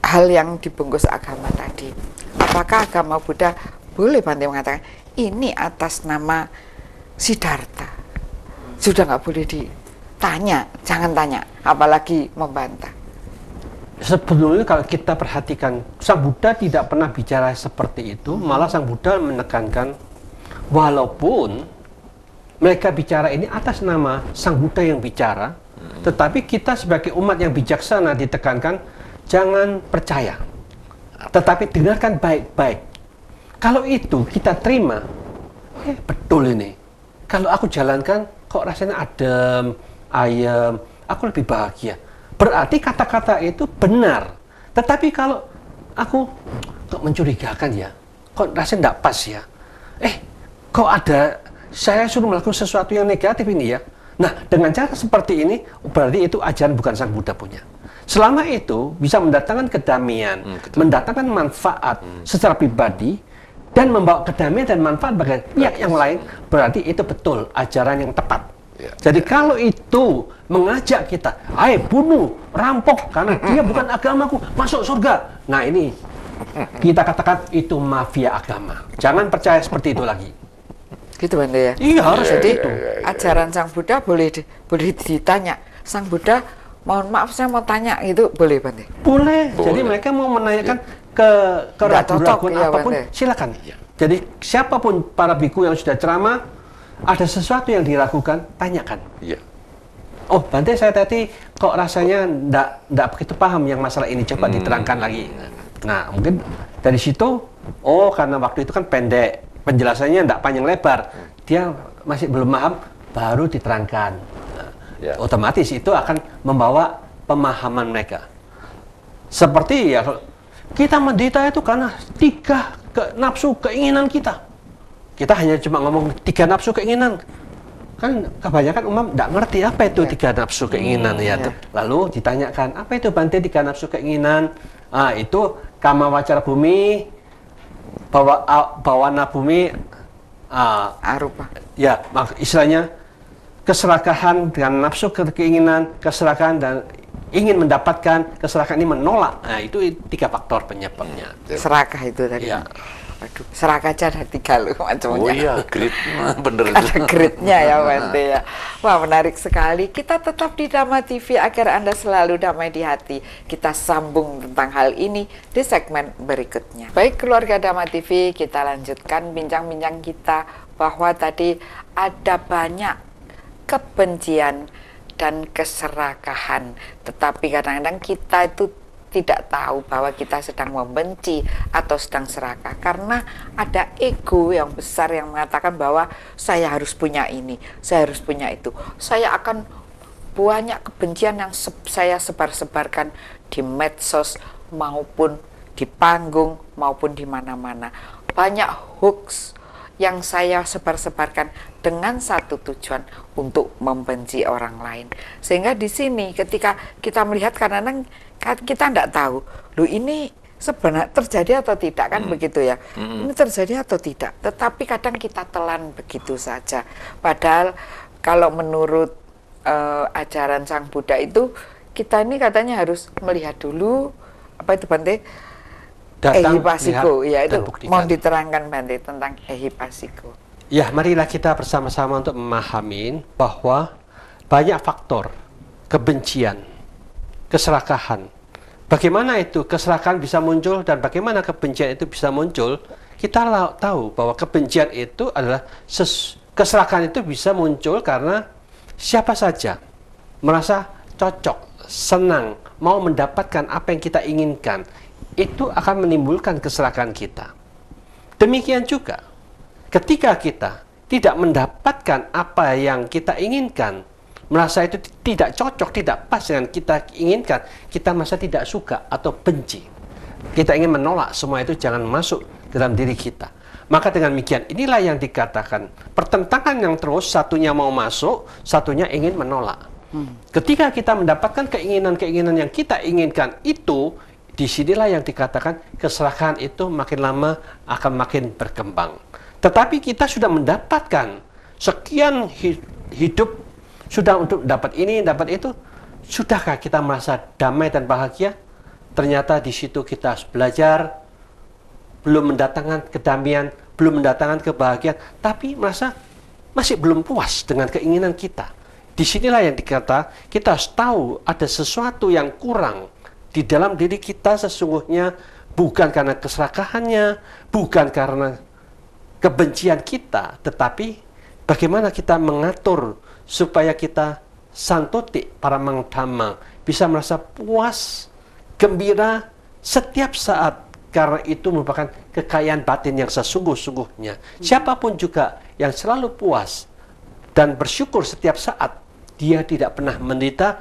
hal yang dibungkus agama tadi. Apakah agama Buddha boleh Bante mengatakan ini atas nama Siddhartha? Sudah nggak boleh ditanya, jangan tanya, apalagi membantah. Sebetulnya kalau kita perhatikan, Sang Buddha tidak pernah bicara seperti itu, malah Sang Buddha menekankan walaupun mereka bicara ini atas nama Sang Buddha yang bicara, tetapi kita sebagai umat yang bijaksana ditekankan jangan percaya, tetapi dengarkan baik-baik. Kalau itu kita terima, betul ini. Kalau aku jalankan kok rasanya adem, ayem, aku lebih bahagia. Berarti kata-kata itu benar. Tetapi kalau aku kok mencurigakan ya, kok rasanya tidak pas ya. Kok ada saya suruh melakukan sesuatu yang negatif ini ya. Nah, dengan cara seperti ini berarti itu ajaran bukan Sang Buddha punya. Selama itu bisa mendatangkan kedamaian, mendatangkan manfaat secara pribadi dan membawa kedamaian dan manfaat bagi pihak yang lain, berarti itu betul ajaran yang tepat. Jadi kalau itu mengajak kita, ayo bunuh, rampok karena dia bukan agamaku, masuk surga. Nah ini kita katakan itu mafia agama. Jangan percaya seperti itu lagi. Gitu Bante ya? Iya harus Jadi itu. ajaran Sang Buddha boleh ditanya. Sang Buddha, mohon maaf saya mau tanya itu boleh Bante? Boleh. Jadi mereka mau menanyakan ke ragu-raguan apapun, silakan. Jadi siapapun para biku yang sudah ceramah, ada sesuatu yang diragukan, tanyakan. Oh, Bante saya tadi kok rasanya enggak begitu paham yang masalah ini, coba diterangkan lagi. Nah, mungkin dari situ, karena waktu itu kan pendek, penjelasannya enggak panjang lebar, dia masih belum paham, baru diterangkan. Nah, Ya. otomatis itu akan membawa pemahaman mereka. Seperti ya, kita menderita itu karena 3 nafsu keinginan kita. Kita hanya cuma ngomong 3 nafsu keinginan. Kan kebanyakan umum tidak ngerti apa itu 3 nafsu keinginan ya. Tuh. Lalu ditanyakan, apa itu Bante 3 nafsu keinginan? Itu kama wacara bumi, bawana bumi, Arupa. ya istilahnya keserakahan dengan nafsu keinginan, keserakahan dan ingin mendapatkan, keserakahan ini menolak. Nah, itu 3 faktor penyebabnya. Serakah itu tadi. Ya. Waduh, serakah aja ada 3 loh macamnya. Oh iya, grit, bener Ada itu. gridnya ya Bante ya. Wah, menarik sekali. Kita tetap di Dhamma TV agar Anda selalu damai di hati. Kita sambung tentang hal ini di segmen berikutnya. Baik keluarga Dhamma TV, kita lanjutkan bincang-bincang kita bahwa tadi ada banyak kebencian dan keserakahan. Tetapi kadang-kadang kita itu tidak tahu bahwa kita sedang membenci atau sedang serakah karena ada ego yang besar yang mengatakan bahwa saya harus punya ini, saya harus punya itu, saya akan banyak kebencian yang saya sebar-sebarkan di medsos maupun di panggung maupun di mana-mana. Banyak hoax yang saya sebar-sebarkan dengan satu tujuan untuk membenci orang lain. Sehingga di sini ketika kita melihat kadang-kadang kita tidak tahu, loh ini sebenarnya terjadi atau tidak kan begitu ya. Ini terjadi atau tidak. Tetapi kadang kita telan begitu saja. Padahal kalau menurut ajaran Sang Buddha itu kita ini katanya harus melihat dulu apa itu Bante? Ehipasiko, ya itu mau diterangkan Bante tentang ehipasiko. Ya, marilah kita bersama-sama untuk memahami bahwa banyak faktor kebencian, keserakahan. Bagaimana itu keserakahan bisa muncul dan bagaimana kebencian itu bisa muncul? Kita tahu bahwa kebencian itu adalah keserakahan itu bisa muncul karena siapa saja merasa cocok, senang, mau mendapatkan apa yang kita inginkan, itu akan menimbulkan keserakahan kita. Demikian juga ketika kita tidak mendapatkan apa yang kita inginkan, merasa itu tidak cocok, tidak pas dengan kita inginkan, kita merasa tidak suka atau benci. Kita ingin menolak semua itu, jangan masuk dalam diri kita. Maka dengan demikian, inilah yang dikatakan pertentangan yang terus, satunya mau masuk, satunya ingin menolak. Ketika kita mendapatkan keinginan-keinginan yang kita inginkan itu, disinilah yang dikatakan keserakahan itu makin lama akan makin berkembang. Tetapi kita sudah mendapatkan sekian hidup, sudah untuk dapat ini, dapat itu, sudahkah kita merasa damai dan bahagia? Ternyata di situ kita harus belajar, belum mendatangkan kedamaian, belum mendatangkan kebahagiaan, tapi merasa masih belum puas dengan keinginan kita. Disinilah yang dikata, kita harus tahu ada sesuatu yang kurang di dalam diri kita sesungguhnya, bukan karena keserakahannya, bukan karena kebencian kita, tetapi bagaimana kita mengatur supaya kita santoti para mangdhamma, bisa merasa puas, gembira setiap saat, karena itu merupakan kekayaan batin yang sesungguh-sungguhnya. Siapapun juga yang selalu puas dan bersyukur setiap saat, dia tidak pernah menderita,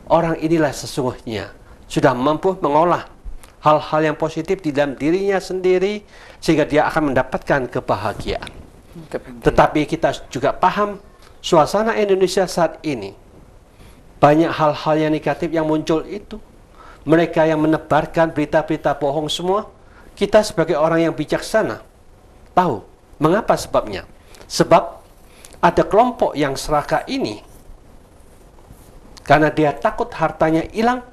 orang inilah sesungguhnya sudah mampu mengolah hal-hal yang positif di dalam dirinya sendiri, sehingga dia akan mendapatkan kebahagiaan. Tetapi kita juga paham suasana Indonesia saat ini, banyak hal-hal yang negatif yang muncul itu. Mereka yang menebarkan berita-berita bohong semua, kita sebagai orang yang bijaksana tahu mengapa sebabnya. Sebab ada kelompok yang serakah ini, karena dia takut hartanya hilang,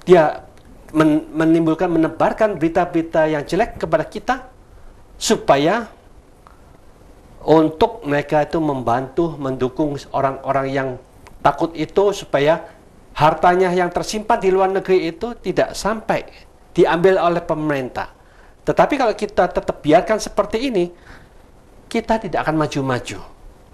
dia menebarkan berita-berita yang jelek kepada kita, supaya untuk mereka itu membantu, mendukung orang-orang yang takut itu, supaya hartanya yang tersimpan di luar negeri itu tidak sampai diambil oleh pemerintah. Tetapi kalau kita tetap biarkan seperti ini, kita tidak akan maju-maju.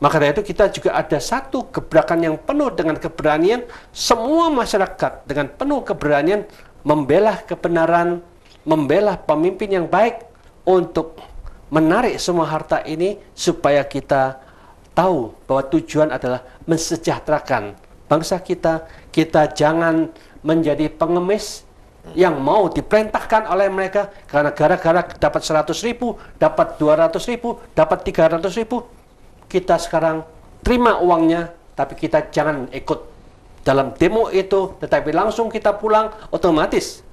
Maka dari itu kita juga ada satu gebrakan yang penuh dengan keberanian, semua masyarakat dengan penuh keberanian membela kebenaran, membela pemimpin yang baik untuk menarik semua harta ini supaya kita tahu bahwa tujuan adalah mensejahterakan bangsa kita. Kita jangan menjadi pengemis yang mau diperintahkan oleh mereka karena gara-gara dapat 100.000, dapat 200.000, dapat 300.000, kita sekarang terima uangnya, tapi kita jangan ikut dalam demo itu, tetapi langsung kita pulang, otomatis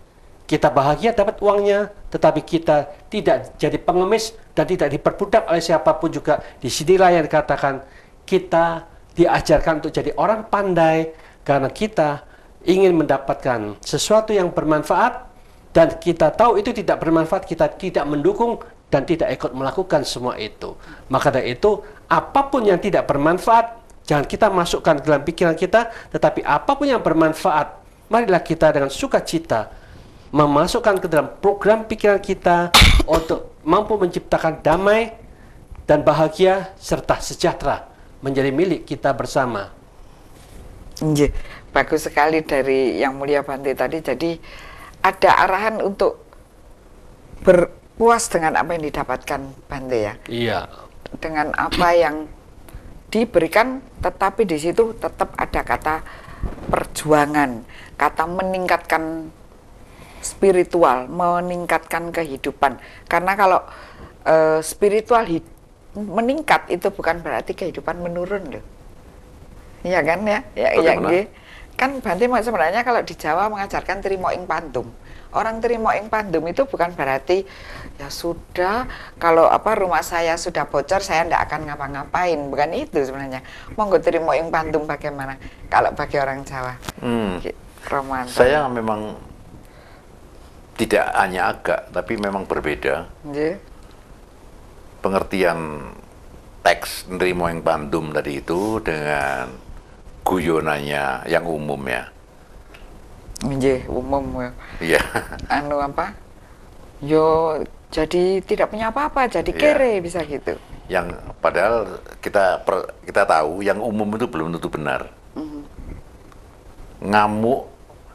kita bahagia dapat uangnya, tetapi kita tidak jadi pengemis dan tidak diperbudak oleh siapapun juga. Di sinilah yang dikatakan kita diajarkan untuk jadi orang pandai karena kita ingin mendapatkan sesuatu yang bermanfaat dan kita tahu itu tidak bermanfaat, kita tidak mendukung dan tidak ikut melakukan semua itu. Maka dari itu, apapun yang tidak bermanfaat jangan kita masukkan ke dalam pikiran kita, tetapi apapun yang bermanfaat, marilah kita dengan sukacita memasukkan ke dalam program pikiran kita untuk mampu menciptakan damai dan bahagia serta sejahtera menjadi milik kita bersama. Nggih, bagus sekali dari Yang Mulia Bante tadi. Jadi ada arahan untuk berpuas dengan apa yang didapatkan Bante ya. Iya. Dengan apa yang diberikan, tetapi di situ tetap ada kata perjuangan, kata meningkatkan spiritual, meningkatkan kehidupan. Karena kalau spiritual meningkat itu bukan berarti kehidupan menurun loh. Iya kan ya? Ya, kan Bante sebenarnya kalau di Jawa mengajarkan trimo ing pandum. Orang trimo ing pandum itu bukan berarti ya sudah, kalau rumah saya sudah bocor saya tidak akan ngapa-ngapain, bukan itu sebenarnya. Monggo trimo ing pandum bagaimana kalau bagi orang Jawa? Romanto. Saya memang tidak hanya agak, tapi memang berbeda. Pengertian teks nrimo ing pandum tadi itu dengan guyonannya yang umum ya. Nggih, umum ya. Iya. Anu apa? Yo jadi tidak punya apa-apa, jadi kere bisa gitu. Yang padahal kita tahu yang umum itu belum tentu benar. Ngamuk,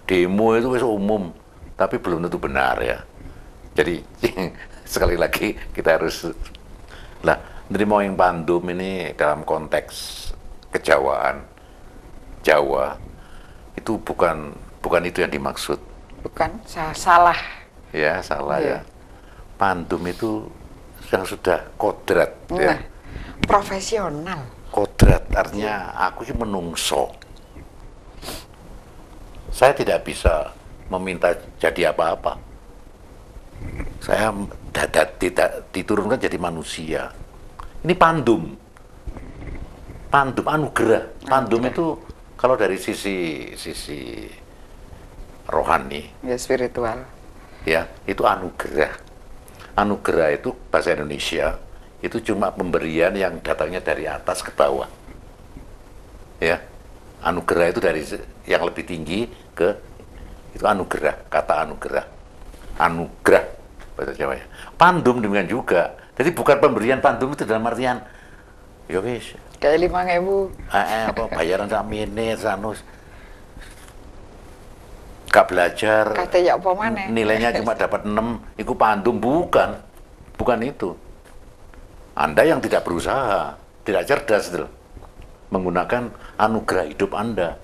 demo itu wis umum, tapi belum tentu benar ya. Jadi sekali lagi kita harus nrimo ing pandum ini dalam konteks kejawaan Jawa itu bukan itu yang dimaksud. Bukan, salah. Ya, salah ya. Pandum itu yang sudah kodrat ya. Profesional. Kodrat artinya aku ini menungso. Saya tidak bisa meminta jadi apa-apa. Saya tidak diturunkan jadi manusia. Ini pandum. Pandum anugerah. Pandum itu kalau dari sisi rohani, ya spiritual. Ya, itu anugerah. Anugerah itu bahasa Indonesia itu cuma pemberian yang datangnya dari atas ke bawah. Ya. Anugerah itu dari yang lebih tinggi ke itu anugerah, kata anugerah. Anugerah bahasa Jawa ya. Pandum demikian juga. Jadi bukan pemberian pandum itu dalam artian ya wis kayak 5.000. Bayaran sak menit sanus. Gak belajar. Kata ya apa maneh? Nilainya cuma dapat 6, itu pandum bukan. Bukan itu. Anda yang tidak berusaha, tidak cerdas itu menggunakan anugerah hidup Anda.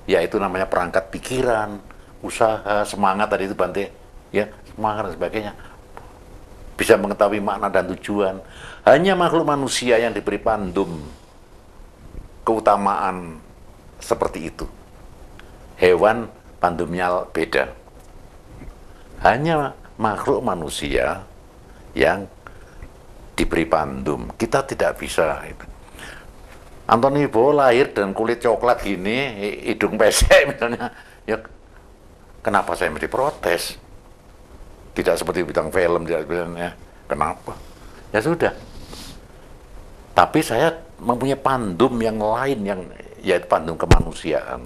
Yaitu namanya perangkat pikiran, usaha, semangat tadi itu Bante, ya, semangat dan sebagainya. Bisa mengetahui makna dan tujuan. Hanya makhluk manusia yang diberi pandum keutamaan seperti itu. Hewan pandumnya beda. Hanya makhluk manusia yang diberi pandum. Kita tidak bisa itu. Anthony Bo lahir dan kulit coklat gini, hidung pesek misalnya. Ya, kenapa saya mesti protes? Tidak seperti bintang film, tidak ya. Kenapa? Ya sudah. Tapi saya mempunyai pandum yang lain yang yaitu pandum kemanusiaan,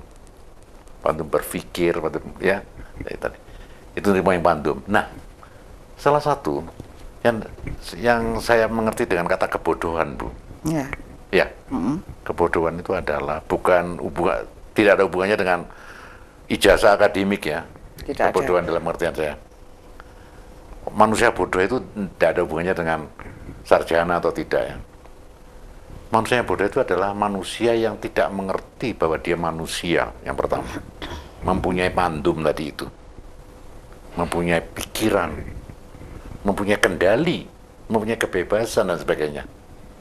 pandum berpikir, pandum ya tadi. Itu yang pandum. Nah, salah satu yang saya mengerti dengan kata kebodohan, Bu. Ya. Ya. Kebodohan itu adalah tidak ada hubungannya dengan ijazah akademik ya. Tidak kebodohan ada. Dalam artian saya. Manusia bodoh itu tidak ada hubungannya dengan sarjana atau tidak ya. Manusia yang bodoh itu adalah manusia yang tidak mengerti bahwa dia manusia, yang pertama. Mempunyai pandum tadi itu. Mempunyai pikiran, mempunyai kendali, mempunyai kebebasan dan sebagainya.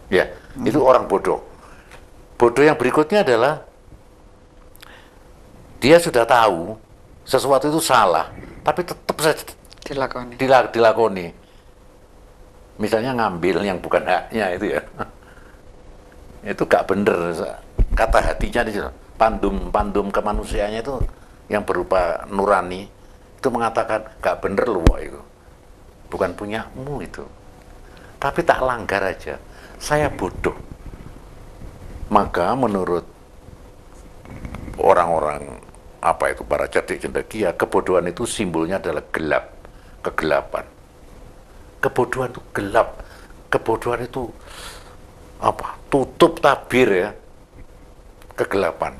Ya, itu orang bodoh. Bodoh yang berikutnya adalah dia sudah tahu sesuatu itu salah, tapi tetap saja dilakoni. Misalnya ngambil yang bukan haknya itu ya. Itu gak bener, kata hatinya pandum kemanusiaannya itu yang berupa nurani itu mengatakan gak bener loh itu, bukan punyamu itu, tapi tak langgar aja, saya bodoh. Maka menurut orang-orang apa itu para cerdik cendekia, kebodohan itu simbolnya adalah gelap, kegelapan. Kebodohan itu gelap, kebodohan itu apa, tutup tabir ya, kegelapan.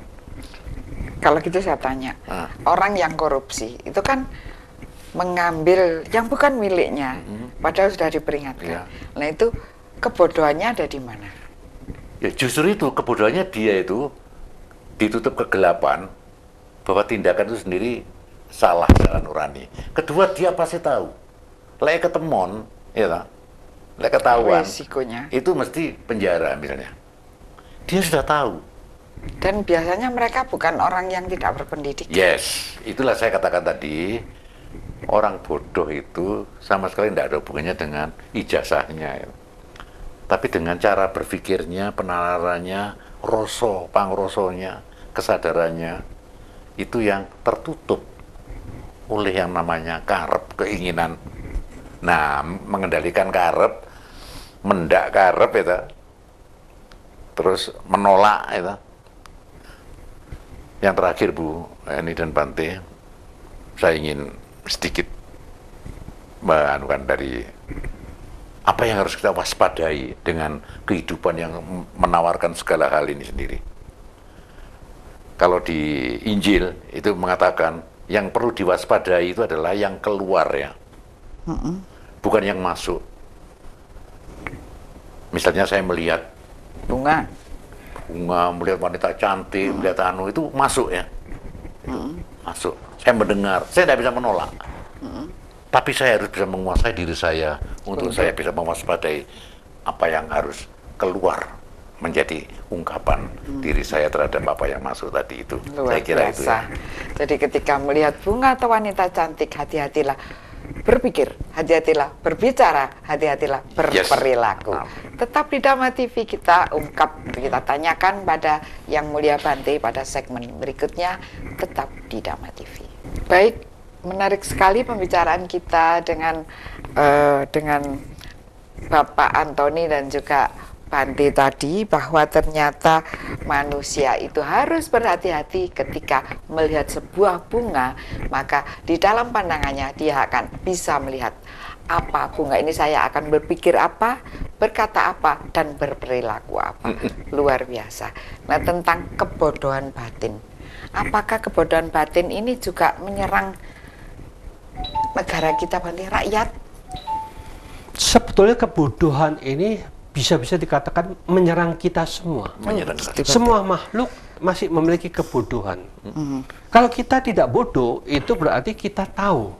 Kalau gitu saya tanya, orang yang korupsi itu kan mengambil yang bukan miliknya, padahal sudah diperingatkan. Nah itu kebodohannya ada di mana? Ya justru itu kebodohannya, dia itu ditutup kegelapan bahwa tindakan itu sendiri salah secara nurani. Kedua, dia pasti tahu, lek ketemon, ya, lek ketahuan, resikonya itu mesti penjara misalnya. Dia sudah tahu. Dan biasanya mereka bukan orang yang tidak berpendidikan. Yes, itulah saya katakan tadi, orang bodoh itu sama sekali tidak ada hubungannya dengan ijazahnya, ya. Tapi dengan cara berpikirnya, penalarannya, pangrosonya, kesadarannya, itu yang tertutup oleh yang namanya karep, keinginan. Nah, mengendalikan karep, mendak karep itu, terus menolak itu. Yang terakhir Bu Eni dan Bante, saya ingin sedikit menanukan dari apa yang harus kita waspadai dengan kehidupan yang menawarkan segala hal ini sendiri. Kalau di Injil itu mengatakan yang perlu diwaspadai itu adalah yang keluar ya, bukan yang masuk. Misalnya saya melihat bunga, melihat wanita cantik, melihat itu masuk ya, masuk. Saya mendengar, saya tidak bisa menolak. Tapi saya harus bisa menguasai diri saya untuk saya bisa mewaspadai apa yang harus keluar menjadi ungkapan diri saya terhadap apa yang masuk tadi itu. Luar saya kira biasa. itu ya. Jadi ketika melihat bunga atau wanita cantik, hati-hatilah berpikir, hati-hatilah berbicara, hatilah berperilaku. Yes. Tetap di Dhamma TV kita ungkap, kita tanyakan pada Yang Mulia Bante pada segmen berikutnya, tetap di Dhamma TV. Baik, menarik sekali pembicaraan kita dengan Bapak Antoni dan juga Bante tadi, bahwa ternyata manusia itu harus berhati-hati ketika melihat sebuah bunga, maka di dalam pandangannya dia akan bisa melihat apa bunga ini, saya akan berpikir apa, berkata apa, dan berperilaku apa. Luar biasa. Nah, tentang kebodohan batin, apakah kebodohan batin ini juga menyerang negara kita, Bante, rakyat? Sebetulnya kebodohan ini bisa-bisa dikatakan menyerang kita semua. Semua makhluk masih memiliki kebodohan. Kalau kita tidak bodoh, itu berarti kita tahu.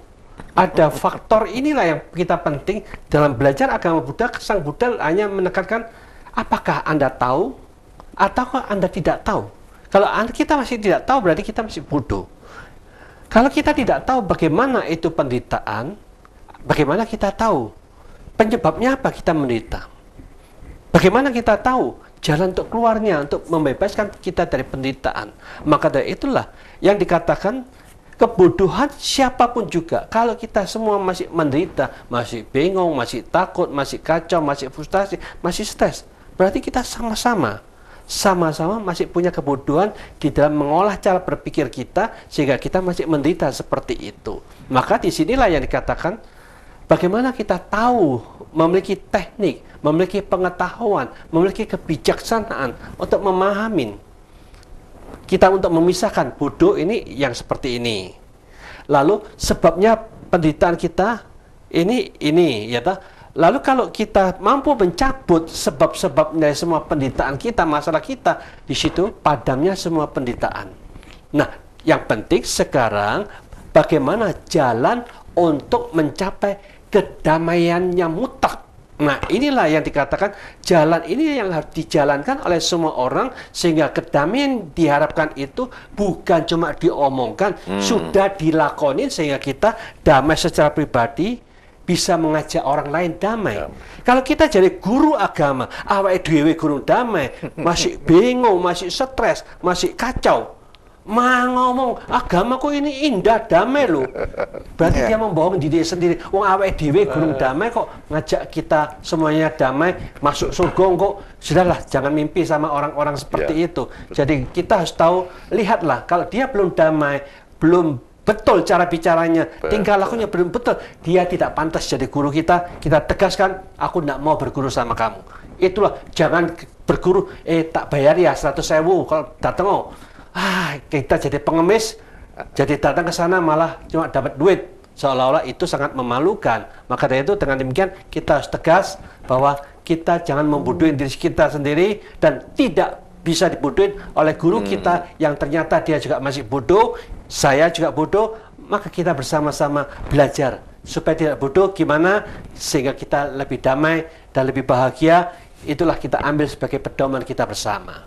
Ada faktor inilah yang kita penting dalam belajar agama Buddha. Sang Buddha hanya menekankan, apakah Anda tahu atau Anda tidak tahu. Kalau kita masih tidak tahu, berarti kita masih bodoh. Kalau kita tidak tahu bagaimana itu penderitaan, bagaimana kita tahu penyebabnya apa kita menderita? Bagaimana kita tahu jalan untuk keluarnya, untuk membebaskan kita dari penderitaan? Maka dari itulah yang dikatakan kebodohan siapapun juga. Kalau kita semua masih menderita, masih bingung, masih takut, masih kacau, masih frustasi, masih stres, berarti kita sama-sama masih punya kebodohan di dalam mengolah cara berpikir kita, sehingga kita masih menderita seperti itu. Maka disinilah yang dikatakan, bagaimana kita tahu, memiliki teknik, memiliki pengetahuan, memiliki kebijaksanaan untuk memahami. Kita untuk memisahkan bodoh ini yang seperti ini. Lalu sebabnya penderitaan kita ini ya toh. Lalu kalau kita mampu mencabut sebab-sebab dari semua penderitaan kita, masalah kita, di situ padamnya semua penderitaan. Nah, yang penting sekarang bagaimana jalan untuk mencapai kedamaiannya mutlak. Nah, inilah yang dikatakan jalan ini yang harus dijalankan oleh semua orang sehingga kedamaian diharapkan itu bukan cuma diomongkan, sudah dilakonin sehingga kita damai secara pribadi, bisa mengajak orang lain damai. Kalau kita jadi guru agama, awake dhewe guru damai, masih bingung, masih stres, masih kacau. Ngomong agamaku ini indah damai loh. Berarti dia membohong diri sendiri. Wong awake dhewe gurung damai kok ngajak kita semuanya damai masuk surga kok. Sudahlah, jangan mimpi sama orang-orang seperti itu. Jadi kita harus tahu, lihatlah kalau dia belum damai, belum betul cara bicaranya, tingkah lakunya belum betul, dia tidak pantas jadi guru kita. Kita tegaskan, aku tidak mau berguru sama kamu. Itulah, jangan berguru, tak bayar ya 100.000 kalau datang. Kita jadi pengemis, jadi datang ke sana malah cuma dapat duit, seolah-olah itu sangat memalukan. Maka dari itu dengan demikian kita harus tegas bahwa kita jangan membodohi diri kita sendiri dan tidak bisa dibodohin oleh guru kita yang ternyata dia juga masih bodoh, saya juga bodoh. Maka kita bersama-sama belajar supaya tidak bodoh gimana sehingga kita lebih damai dan lebih bahagia. Itulah kita ambil sebagai pedoman kita bersama.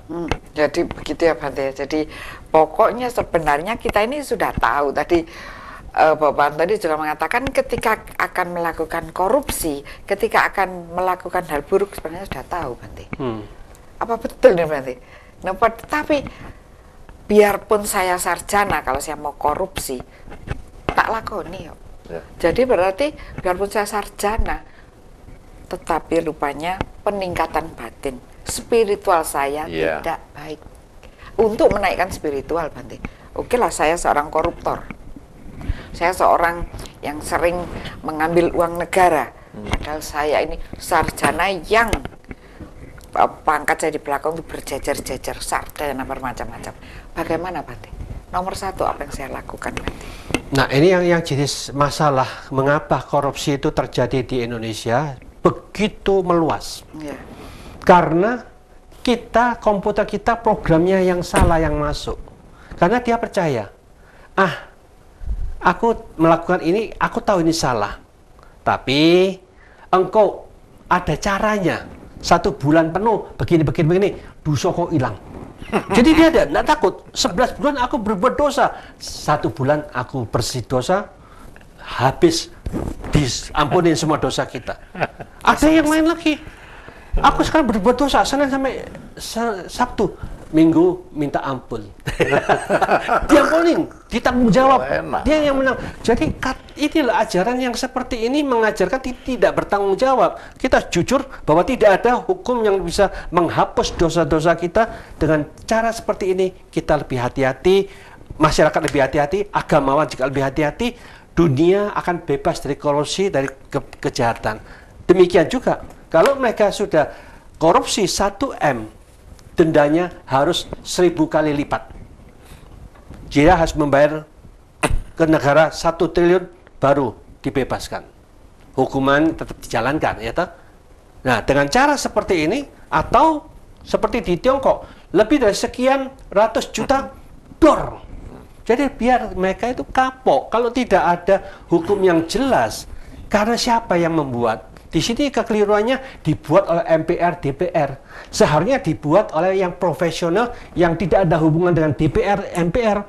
Jadi begitu ya Bante. Jadi pokoknya sebenarnya kita ini sudah tahu. Tadi Bapak tadi juga mengatakan ketika akan melakukan korupsi, ketika akan melakukan hal buruk sebenarnya sudah tahu Bante. Apa betul nih Bante? Nah, tapi biarpun saya sarjana, kalau saya mau korupsi tak lakoni yuk. Jadi berarti biarpun saya sarjana, tetapi rupanya peningkatan batin spiritual saya tidak baik. Untuk menaikkan spiritual Bante, oke lah saya seorang koruptor, saya seorang yang sering mengambil uang negara, padahal saya ini sarjana yang pangkat saya di belakang itu berjejer-jejer, sarjana bermacam-macam. Bagaimana Bante? Nomor satu apa yang saya lakukan Bante? Nah, ini yang jadi masalah mengapa korupsi itu terjadi di Indonesia begitu meluas. Karena komputer kita programnya yang salah yang masuk. Karena dia percaya, aku melakukan ini, aku tahu ini salah. Tapi engkau ada caranya. 1 bulan penuh begini, dosa kok hilang. Jadi dia tidak takut. 11 bulan aku berbuat dosa, 1 bulan aku bersih dosa, habis diampunin semua dosa kita. Ada yang lain lagi. Aku sekarang berbuat dosa Senin sampai Sabtu, Minggu minta ampun. Diampunin, ditanggung jawab. Dia yang menang. Jadi inilah ajaran yang seperti ini mengajarkan tidak bertanggung jawab. Kita jujur bahwa tidak ada hukum yang bisa menghapus dosa-dosa kita. Dengan cara seperti ini kita lebih hati-hati, masyarakat lebih hati-hati, agamawan juga lebih hati-hati. Dunia akan bebas dari korupsi, dari kejahatan. Demikian juga, kalau mereka sudah korupsi 1M, dendanya harus 1000 kali lipat. Dia harus membayar ke negara 1 triliun baru dibebaskan. Hukuman tetap dijalankan, ya toh? Nah, dengan cara seperti ini, atau seperti di Tiongkok, lebih dari sekian ratus juta dor. Jadi biar mereka itu kapok kalau tidak ada hukum yang jelas. Karena siapa yang membuat? Di sini kekeliruannya dibuat oleh MPR, DPR. Seharusnya dibuat oleh yang profesional yang tidak ada hubungan dengan DPR, MPR.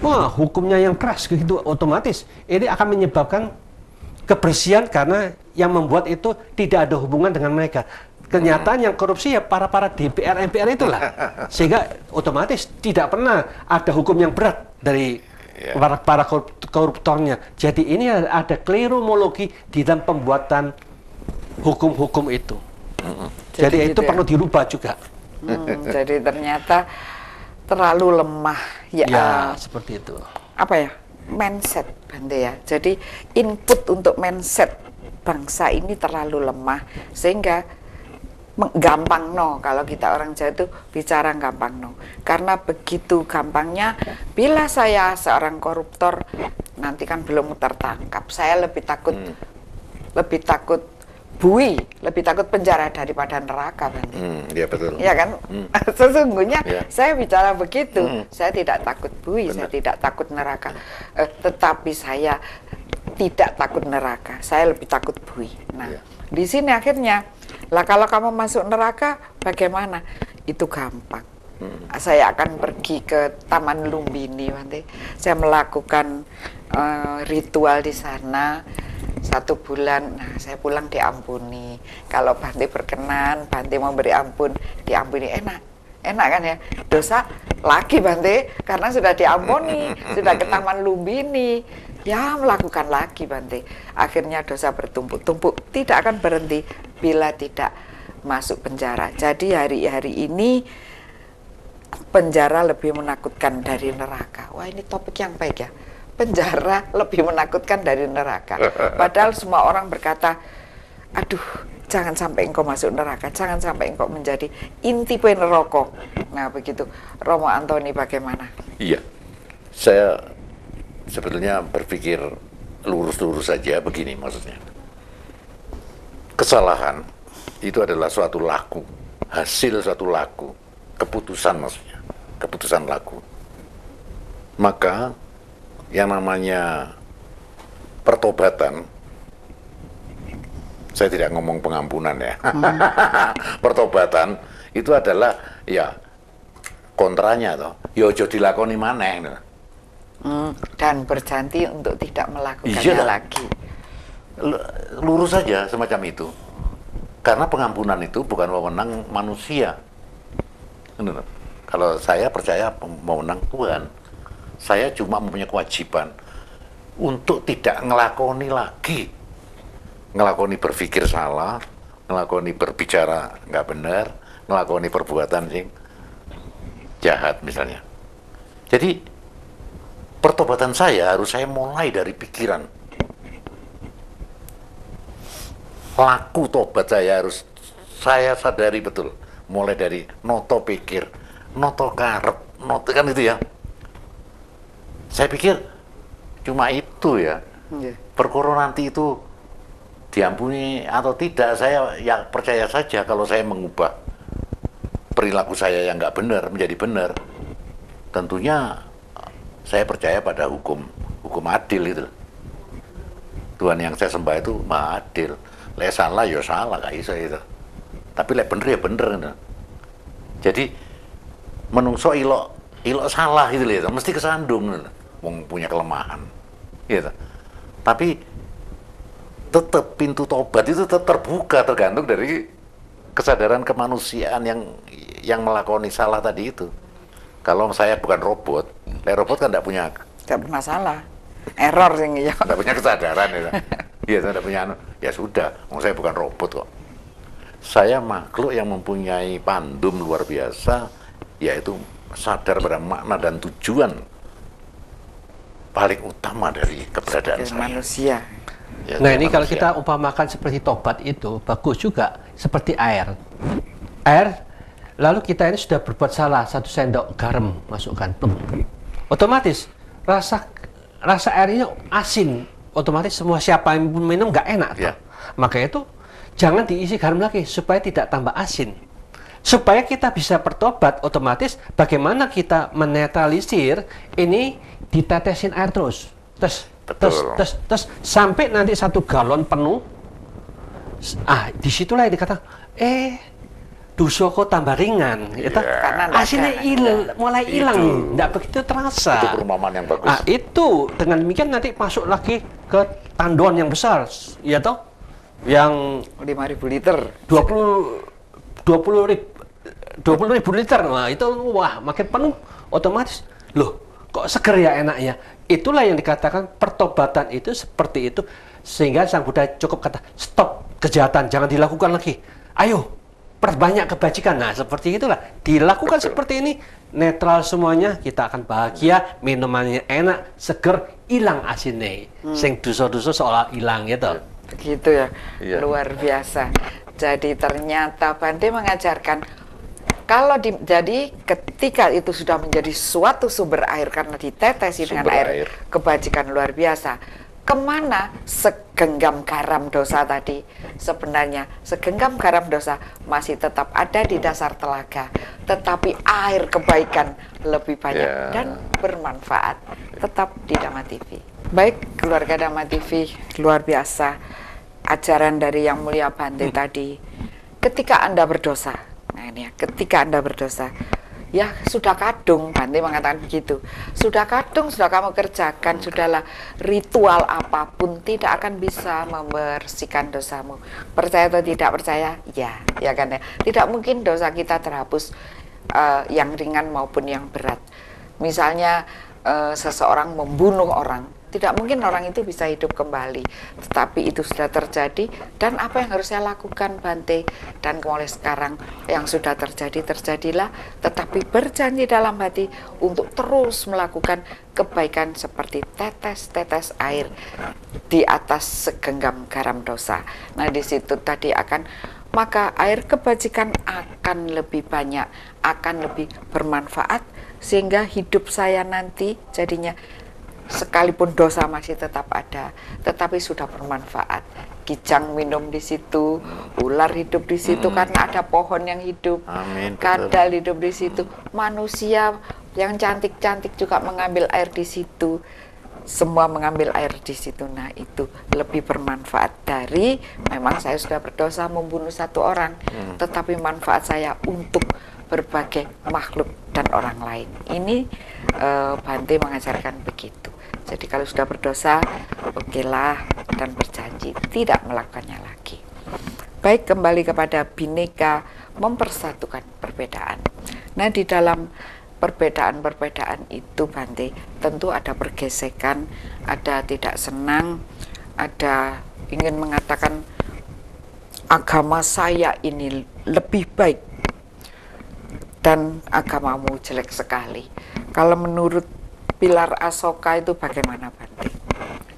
Wah, hukumnya yang keras gitu otomatis. Ini akan menyebabkan kebersihan karena yang membuat itu tidak ada hubungan dengan mereka. Kenyataan yang korupsi ya para DPR, MPR itulah. Sehingga otomatis tidak pernah ada hukum yang berat dari para koruptornya. Jadi ini ada kleromologi di dalam pembuatan hukum-hukum itu. Jadi itu perlu dirubah juga. Jadi ternyata terlalu lemah ya seperti itu. Apa ya? Mindset Bante ya. Jadi input untuk mindset bangsa ini terlalu lemah sehingga gampang kalau kita orang Jawa itu bicara gampang karena begitu gampangnya bila saya seorang koruptor nanti kan belum tertangkap, saya lebih takut bui, lebih takut penjara daripada neraka, Bante. Ya betul. Ya kan? Sesungguhnya Ya. saya bicara begitu. Saya tidak takut bui, Benar. saya tidak takut neraka. Tetapi saya tidak takut neraka. Saya lebih takut bui. Nah, Ya. di sini akhirnya, lah kalau kamu masuk neraka, bagaimana? Itu gampang. Saya akan pergi ke Taman Lumbini, Bante. Saya melakukan ritual di sana 1 bulan. Nah, saya pulang diampuni. Kalau Bante berkenan, Bante memberi ampun, diampuni. Enak kan ya? Dosa lagi Bante, karena sudah diampuni, sudah ke Taman Lumbini. Ya, melakukan lagi Bante. Akhirnya dosa bertumpuk-tumpuk, tidak akan berhenti bila tidak masuk penjara. Jadi hari-hari ini penjara lebih menakutkan dari neraka. Wah, ini topik yang baik ya. Penjara lebih menakutkan dari neraka. Padahal semua orang berkata, aduh, jangan sampai engkau masuk neraka, jangan sampai engkau menjadi inti neraka. Nah, begitu. Romo Antoni bagaimana? Iya, saya sebetulnya berpikir lurus-lurus saja begini maksudnya. Kesalahan itu adalah suatu laku, hasil suatu laku, keputusan maksudnya, keputusan laku. Maka yang namanya pertobatan, saya tidak ngomong pengampunan ya, pertobatan itu adalah ya kontranya toh, ya ojo dilakoni maneh. Dan berjanji untuk tidak melakukannya Iya. lagi. Lurus saja semacam itu. Karena pengampunan itu bukan wewenang manusia. Benar. Kalau saya percaya wewenang Tuhan. Saya cuma mempunyai kewajiban untuk tidak ngelakoni lagi. Ngelakoni berpikir salah, ngelakoni berbicara nggak benar, ngelakoni perbuatan sing jahat misalnya. Jadi pertobatan saya harus saya mulai dari pikiran. Laku tobat saya harus saya sadari betul. Mulai dari noto pikir, noto karep, noto kan itu ya. Saya pikir cuma itu ya. Iya. Perkara nanti itu diampuni atau tidak, saya ya percaya saja kalau saya mengubah perilaku saya yang nggak benar menjadi benar. Tentunya saya percaya pada hukum adil itu. Tuhan yang saya sembah itu maha adil. Lek salah ya salah, gak iso itu. Tapi lek bener ya bener gitu. Jadi menungso ilok salah gitu loh, mesti kesandung gitu. Wong punya kelemahan. Gitu. Tapi tetap pintu tobat itu tetap terbuka tergantung dari kesadaran kemanusiaan yang melakoni salah tadi itu. Kalau saya bukan robot, robot kan tidak punya masalah. Error sing iya. tidak punya kesadaran ya. Iya, tidak punya ya sudah, saya bukan robot kok. Saya makhluk yang mempunyai pandum luar biasa, yaitu sadar pada makna dan tujuan paling utama dari keberadaan saya. Manusia. Ya, Nah, saya ini kalau manusia. kita umpamakan seperti tobat itu bagus juga seperti air. Air, lalu kita ini sudah berbuat salah, 1 sendok garam masukkan, otomatis rasa airnya asin, otomatis semua siapa yang minum nggak enak. Ya. Maka itu jangan diisi garam lagi supaya tidak tambah asin. Supaya kita bisa bertobat, otomatis bagaimana kita menetralisir ini, ditetesin air terus. Terus sampai nanti 1 galon penuh. Disitulah yang dikatakan, dosa kok tambah ringan, gitu. Karena Asinnya mulai hilang, tidak begitu terasa. Itu perumpamaan yang bagus. Itu dengan demikian nanti masuk lagi ke tanduan yang besar, ya toh, yang 5.000 liter. 20 ribu liter, nah itu wah makin penuh, otomatis loh kok seger ya enaknya. Itulah yang dikatakan pertobatan itu seperti itu, sehingga Sang Buddha cukup kata stop kejahatan, jangan dilakukan lagi, ayo perbanyak kebajikan. Nah seperti itulah dilakukan. Betul. Seperti ini netral semuanya, kita akan bahagia, minumannya enak, seger, hilang asinnya, sing dosa-dosa seolah hilang gitu. Begitu ya. Iya. Luar biasa. Jadi ternyata Bante mengajarkan jadi ketika itu sudah menjadi suatu sumber air karena ditetesi dengan Sumber air air. kebajikan luar biasa, kemana segenggam garam dosa tadi? Sebenarnya segenggam garam dosa masih tetap ada di dasar telaga, tetapi air kebaikan lebih banyak dan bermanfaat tetap di Dhamma TV. Baik keluarga Dhamma TV, luar biasa ajaran dari Yang Mulia Bante tadi. Ketika Anda berdosa, nah ini ya, ketika Anda berdosa, ya sudah kadung, Bante mengatakan begitu. Sudah kadung, sudah kamu kerjakan, sudahlah ritual apapun tidak akan bisa membersihkan dosamu. Percaya atau tidak percaya? Ya kan ya. Tidak mungkin dosa kita terhapus, yang ringan maupun yang berat. Misalnya seseorang membunuh orang, tidak mungkin orang itu bisa hidup kembali, tetapi itu sudah terjadi. Dan apa yang harus saya lakukan, Bante? Dan mulai sekarang yang sudah terjadi, terjadilah, tetapi berjanji dalam hati untuk terus melakukan kebaikan seperti tetes-tetes air di atas segenggam garam dosa. Nah, di situ tadi maka air kebajikan akan lebih banyak, akan lebih bermanfaat, sehingga hidup saya nanti jadinya sekalipun dosa masih tetap ada, tetapi sudah bermanfaat. Kijang minum di situ, ular hidup di situ karena ada pohon yang hidup. Amin, Kadal hidup di situ, manusia yang cantik-cantik juga mengambil air di situ. Semua mengambil air di situ. Nah, itu lebih bermanfaat dari memang saya sudah berdosa membunuh satu orang, tetapi manfaat saya untuk berbagai makhluk dan orang lain. Ini Bante mengajarkan begitu. Jadi kalau sudah berdosa, okelah, dan berjanji tidak melakukannya lagi. Baik, kembali kepada bineka mempersatukan perbedaan. Nah, di dalam perbedaan-perbedaan itu, Bante, tentu ada pergesekan, ada tidak senang, ada ingin mengatakan agama saya ini lebih baik dan agamamu jelek sekali. Kalau menurut Pilar Asoka itu bagaimana, Bante?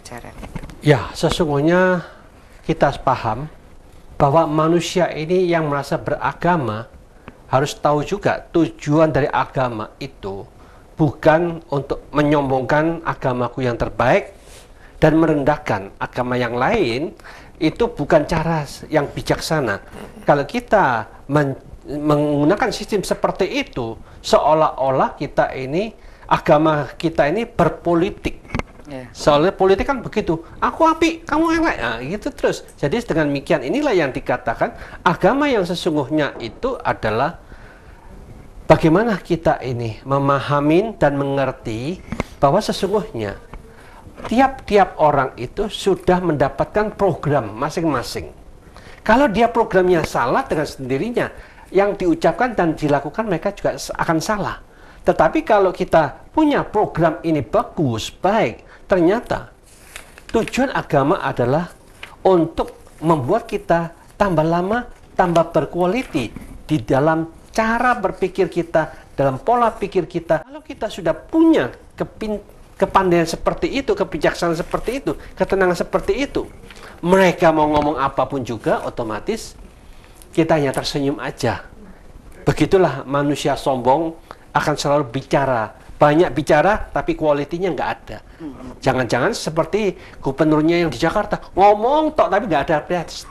Ajaran itu. Ya, sesungguhnya kita paham bahwa manusia ini yang merasa beragama harus tahu juga tujuan dari agama itu bukan untuk menyombongkan agamaku yang terbaik dan merendahkan agama yang lain. Itu bukan cara yang bijaksana. Kalau kita menggunakan sistem seperti itu, seolah-olah agama kita ini berpolitik. Soalnya politik kan begitu, aku api, kamu elek, nah, gitu terus. Jadi dengan demikian inilah yang dikatakan agama yang sesungguhnya itu adalah bagaimana kita ini memahami dan mengerti bahwa sesungguhnya tiap-tiap orang itu sudah mendapatkan program masing-masing. Kalau dia programnya salah, dengan sendirinya yang diucapkan dan dilakukan mereka juga akan salah. Tetapi kalau kita punya program ini bagus, baik, ternyata tujuan agama adalah untuk membuat kita tambah lama, tambah berkualiti di dalam cara berpikir kita, dalam pola pikir kita. Kalau kita sudah punya kepandaian seperti itu, kebijaksanaan seperti itu, ketenangan seperti itu, mereka mau ngomong apapun juga otomatis kita hanya tersenyum aja. Begitulah manusia sombong akan selalu bicara, banyak bicara tapi kualitinya nggak ada. Jangan-jangan seperti gubernurnya yang di Jakarta, ngomong tok tapi nggak ada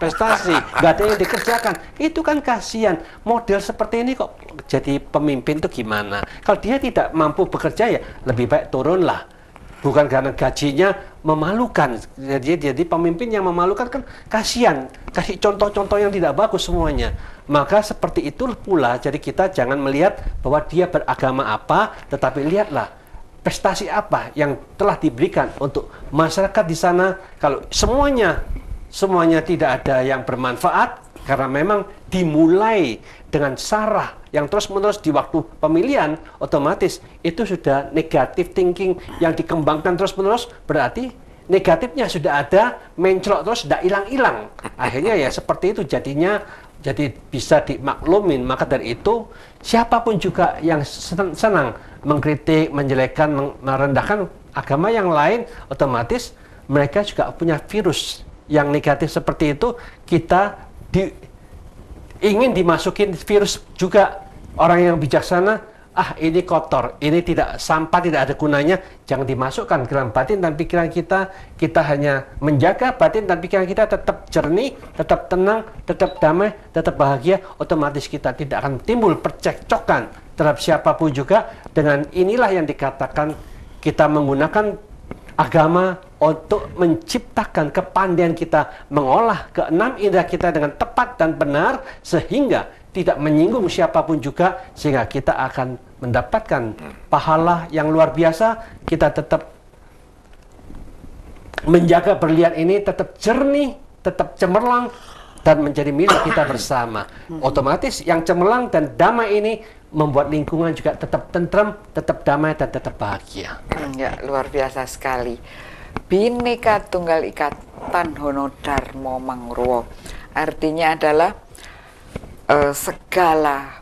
prestasi, nggak ada yang dikerjakan. Itu kan kasihan. Model seperti ini kok jadi pemimpin itu gimana? Kalau dia tidak mampu bekerja ya lebih baik turunlah. Bukan karena gajinya memalukan. Jadi pemimpin yang memalukan kan kasihan, kasih contoh-contoh yang tidak bagus semuanya. Maka seperti itu pula, jadi kita jangan melihat bahwa dia beragama apa, tetapi lihatlah prestasi apa yang telah diberikan untuk masyarakat di sana. Kalau semuanya tidak ada yang bermanfaat, karena memang dimulai dengan sarah yang terus-menerus di waktu pemilihan, otomatis itu sudah negatif thinking yang dikembangkan terus-menerus, berarti negatifnya sudah ada, mencelok terus, tidak hilang-hilang. Akhirnya ya seperti itu jadinya, jadi bisa dimaklumin. Maka dari itu siapapun juga yang senang mengkritik, menjelekkan, merendahkan agama yang lain, otomatis mereka juga punya virus yang negatif seperti itu. Kita ingin dimasukin virus juga. Orang yang bijaksana ini kotor, ini tidak sampah, tidak ada gunanya, jangan dimasukkan ke dalam batin dan pikiran kita. Kita hanya menjaga batin dan pikiran kita tetap jernih, tetap tenang, tetap damai, tetap bahagia. Otomatis kita tidak akan timbul percekcokan terhadap siapapun juga. Dengan inilah yang dikatakan kita menggunakan agama untuk menciptakan kepandaian kita mengolah keenam indera kita dengan tepat dan benar, sehingga tidak menyinggung siapapun juga, sehingga kita akan mendapatkan pahala yang luar biasa. Kita tetap menjaga berlian ini tetap jernih, tetap cemerlang, dan menjadi milik kita bersama. Otomatis yang cemerlang dan damai ini membuat lingkungan juga tetap tentram, tetap damai, dan tetap bahagia. Ya, luar biasa sekali. Bhinneka Tunggal Ika Tan Hono Dharma Mangruwa. Artinya adalah segala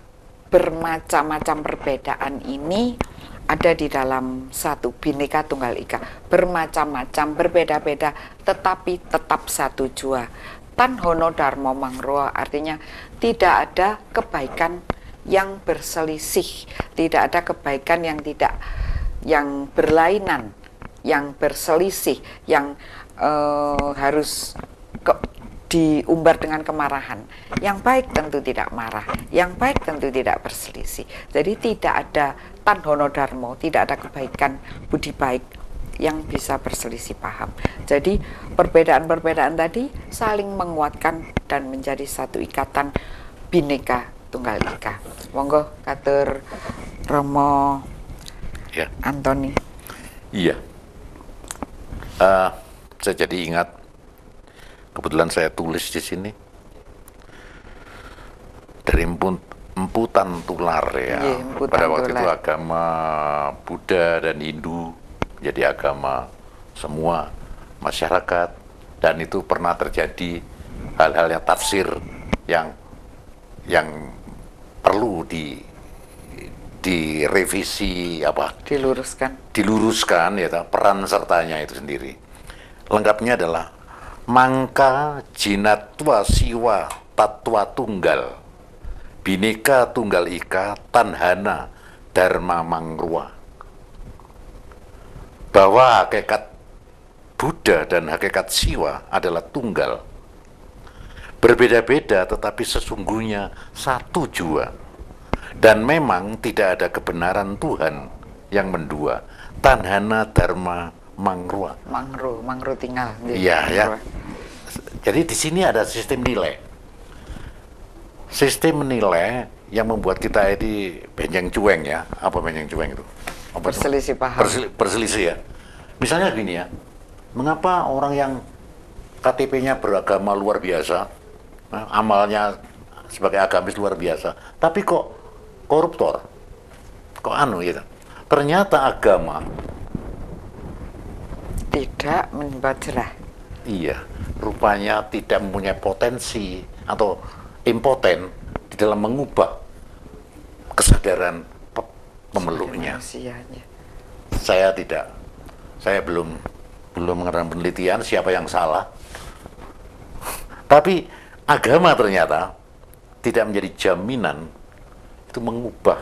bermacam-macam perbedaan ini ada di dalam satu Bhinneka Tunggal Ika. Bermacam-macam, berbeda-beda, tetapi tetap satu jua. Tan Hono Dharma Mangruwa artinya tidak ada kebaikan yang berselisih, tidak ada kebaikan yang berlainan, yang berselisih, yang harus diumbar dengan kemarahan. Yang baik tentu tidak marah, yang baik tentu tidak berselisih. Jadi tidak ada Tan Hono Dharma, tidak ada kebaikan budi baik yang bisa berselisih paham. Jadi perbedaan-perbedaan tadi saling menguatkan dan menjadi satu ikatan Bhinneka Tunggal Ika. Monggo katur Romo Ya. Antoni. Iya. Saya jadi ingat, kebetulan saya tulis di sini dari emputan tular ya. Iya, emputan Pada waktu tular. itu agama Buddha dan Hindu jadi agama semua masyarakat, dan itu pernah terjadi hal-hal yang tafsir yang perlu direvisi, diluruskan ya, peran sertanya itu sendiri. Lengkapnya adalah Mangka Jinatwa Siwa Tatwa Tunggal Bhinneka Tunggal Ika Tanhana Dharma Mangruwa. Bahwa hakikat Buddha dan hakikat Siwa adalah tunggal, berbeda-beda tetapi sesungguhnya satu jua, dan memang tidak ada kebenaran Tuhan yang mendua. Tanhana Dharma Mangruwa. Mangru tinggal. Iya ya. Jadi di sini ada sistem nilai. Sistem nilai yang membuat kita ini benjang cueng ya. Apa benjang cueng itu? Apa itu? Berselisih paham. Berselisih ya. Misalnya gini ya. Mengapa orang yang KTP-nya beragama luar biasa, amalnya sebagai agamis luar biasa, tapi kok koruptor? Kok gitu? Ternyata agama tidak membuat cerah. iya, rupanya tidak mempunyai potensi atau impoten di dalam mengubah kesadaran pemeluknya. Manusianya. Saya belum mengadakan penelitian siapa yang salah. Tapi agama ternyata tidak menjadi jaminan itu mengubah.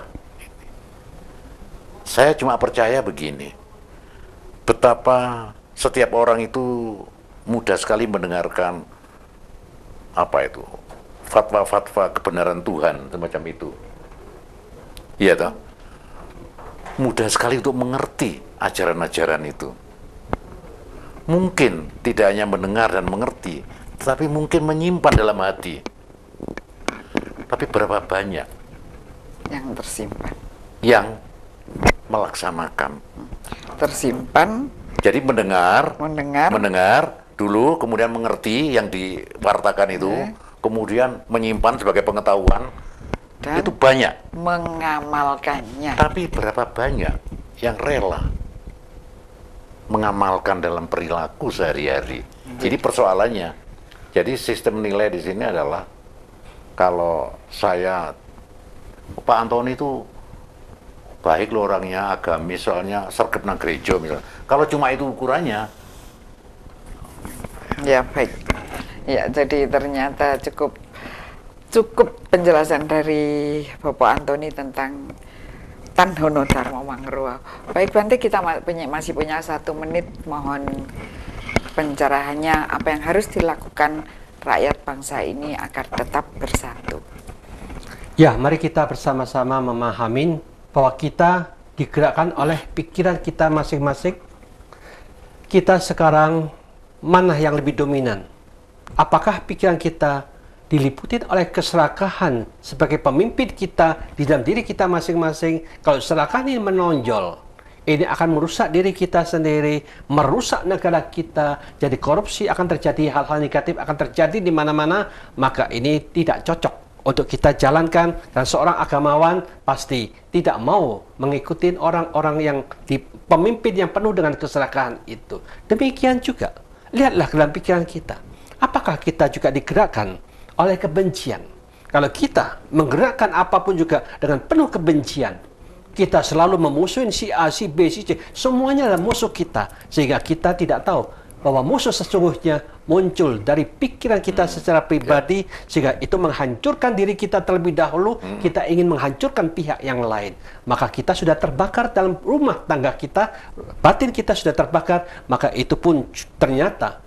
Saya cuma percaya begini, betapa setiap orang itu mudah sekali mendengarkan fatwa-fatwa kebenaran Tuhan semacam itu. Iya toh? Mudah sekali untuk mengerti ajaran-ajaran itu. Mungkin tidak hanya mendengar dan mengerti, tetapi mungkin menyimpan dalam hati. Tapi berapa banyak Yang tersimpan. yang melaksanakan? Tersimpan, Jadi mendengar dulu, kemudian mengerti yang diwartakan itu, kemudian menyimpan sebagai pengetahuan, dan itu banyak. mengamalkannya. Tapi berapa banyak yang rela mengamalkan dalam perilaku sehari-hari? Jadi persoalannya, jadi sistem nilai di sini adalah kalau Pak Antoni itu baik loh orangnya, agamis, soalnya sergap nang gereja misalnya. Kalau cuma itu ukurannya, Ya, baik. Ya, jadi ternyata cukup penjelasan dari Bapak Antoni tentang Tan Hono Dharma Mangrua. Baik Bante, kita masih punya 1 menit, mohon pencerahannya apa yang harus dilakukan rakyat bangsa ini agar tetap bersatu. Ya, mari kita bersama-sama memahami bahwa kita digerakkan oleh pikiran kita masing-masing. Kita sekarang mana yang lebih dominan? Apakah pikiran kita diliputi oleh keserakahan sebagai pemimpin kita di dalam diri kita masing-masing? Kalau keserakahan ini menonjol, ini akan merusak diri kita sendiri, merusak negara kita, jadi korupsi akan terjadi, hal-hal negatif akan terjadi di mana-mana, maka ini tidak cocok untuk kita jalankan. Dan seorang agamawan pasti tidak mau mengikuti orang-orang yang pemimpin yang penuh dengan keserakahan itu. Demikian juga, lihatlah dalam pikiran kita, apakah kita juga digerakkan oleh kebencian? Kalau kita menggerakkan apapun juga dengan penuh kebencian, kita selalu memusuhin si A, si B, si C, semuanya adalah musuh kita, sehingga kita tidak tahu bahwa musuh sesungguhnya muncul dari pikiran kita secara pribadi, sehingga itu menghancurkan diri kita terlebih dahulu. Kita ingin menghancurkan pihak yang lain, maka kita sudah terbakar dalam rumah tangga kita, batin kita sudah terbakar, maka itu pun ternyata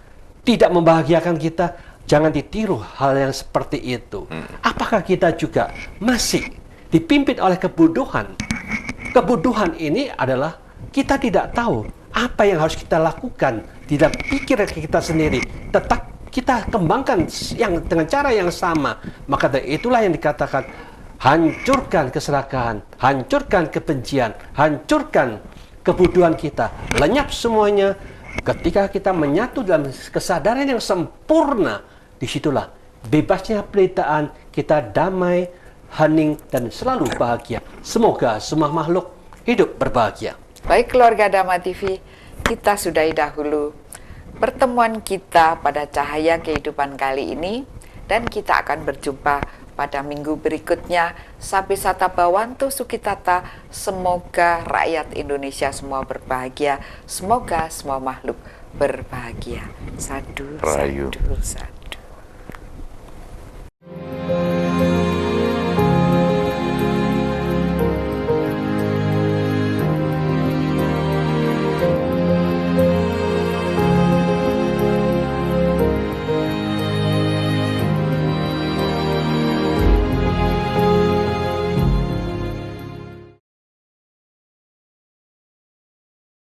tidak membahagiakan kita. Jangan ditiru hal yang seperti itu. Apakah kita juga masih dipimpin oleh kebodohan? Kebodohan ini adalah kita tidak tahu apa yang harus kita lakukan di dalam pikiran kita sendiri. Tetap kita kembangkan yang dengan cara yang sama. Maka dari itulah yang dikatakan, hancurkan keserakahan, hancurkan kebencian, hancurkan kebodohan kita, lenyap semuanya. Ketika kita menyatu dalam kesadaran yang sempurna, disitulah bebasnya penderitaan, kita damai, hening, dan selalu bahagia. Semoga semua makhluk hidup berbahagia. Baik keluarga Dhamma TV, kita sudahi dahulu pertemuan kita pada Cahaya Kehidupan kali ini, dan kita akan berjumpa pada minggu berikutnya. Sabi Sata Bawantu Sukitata, semoga rakyat Indonesia semua berbahagia, semoga semua makhluk berbahagia. Sadu, Rahayu. sadu, sadu.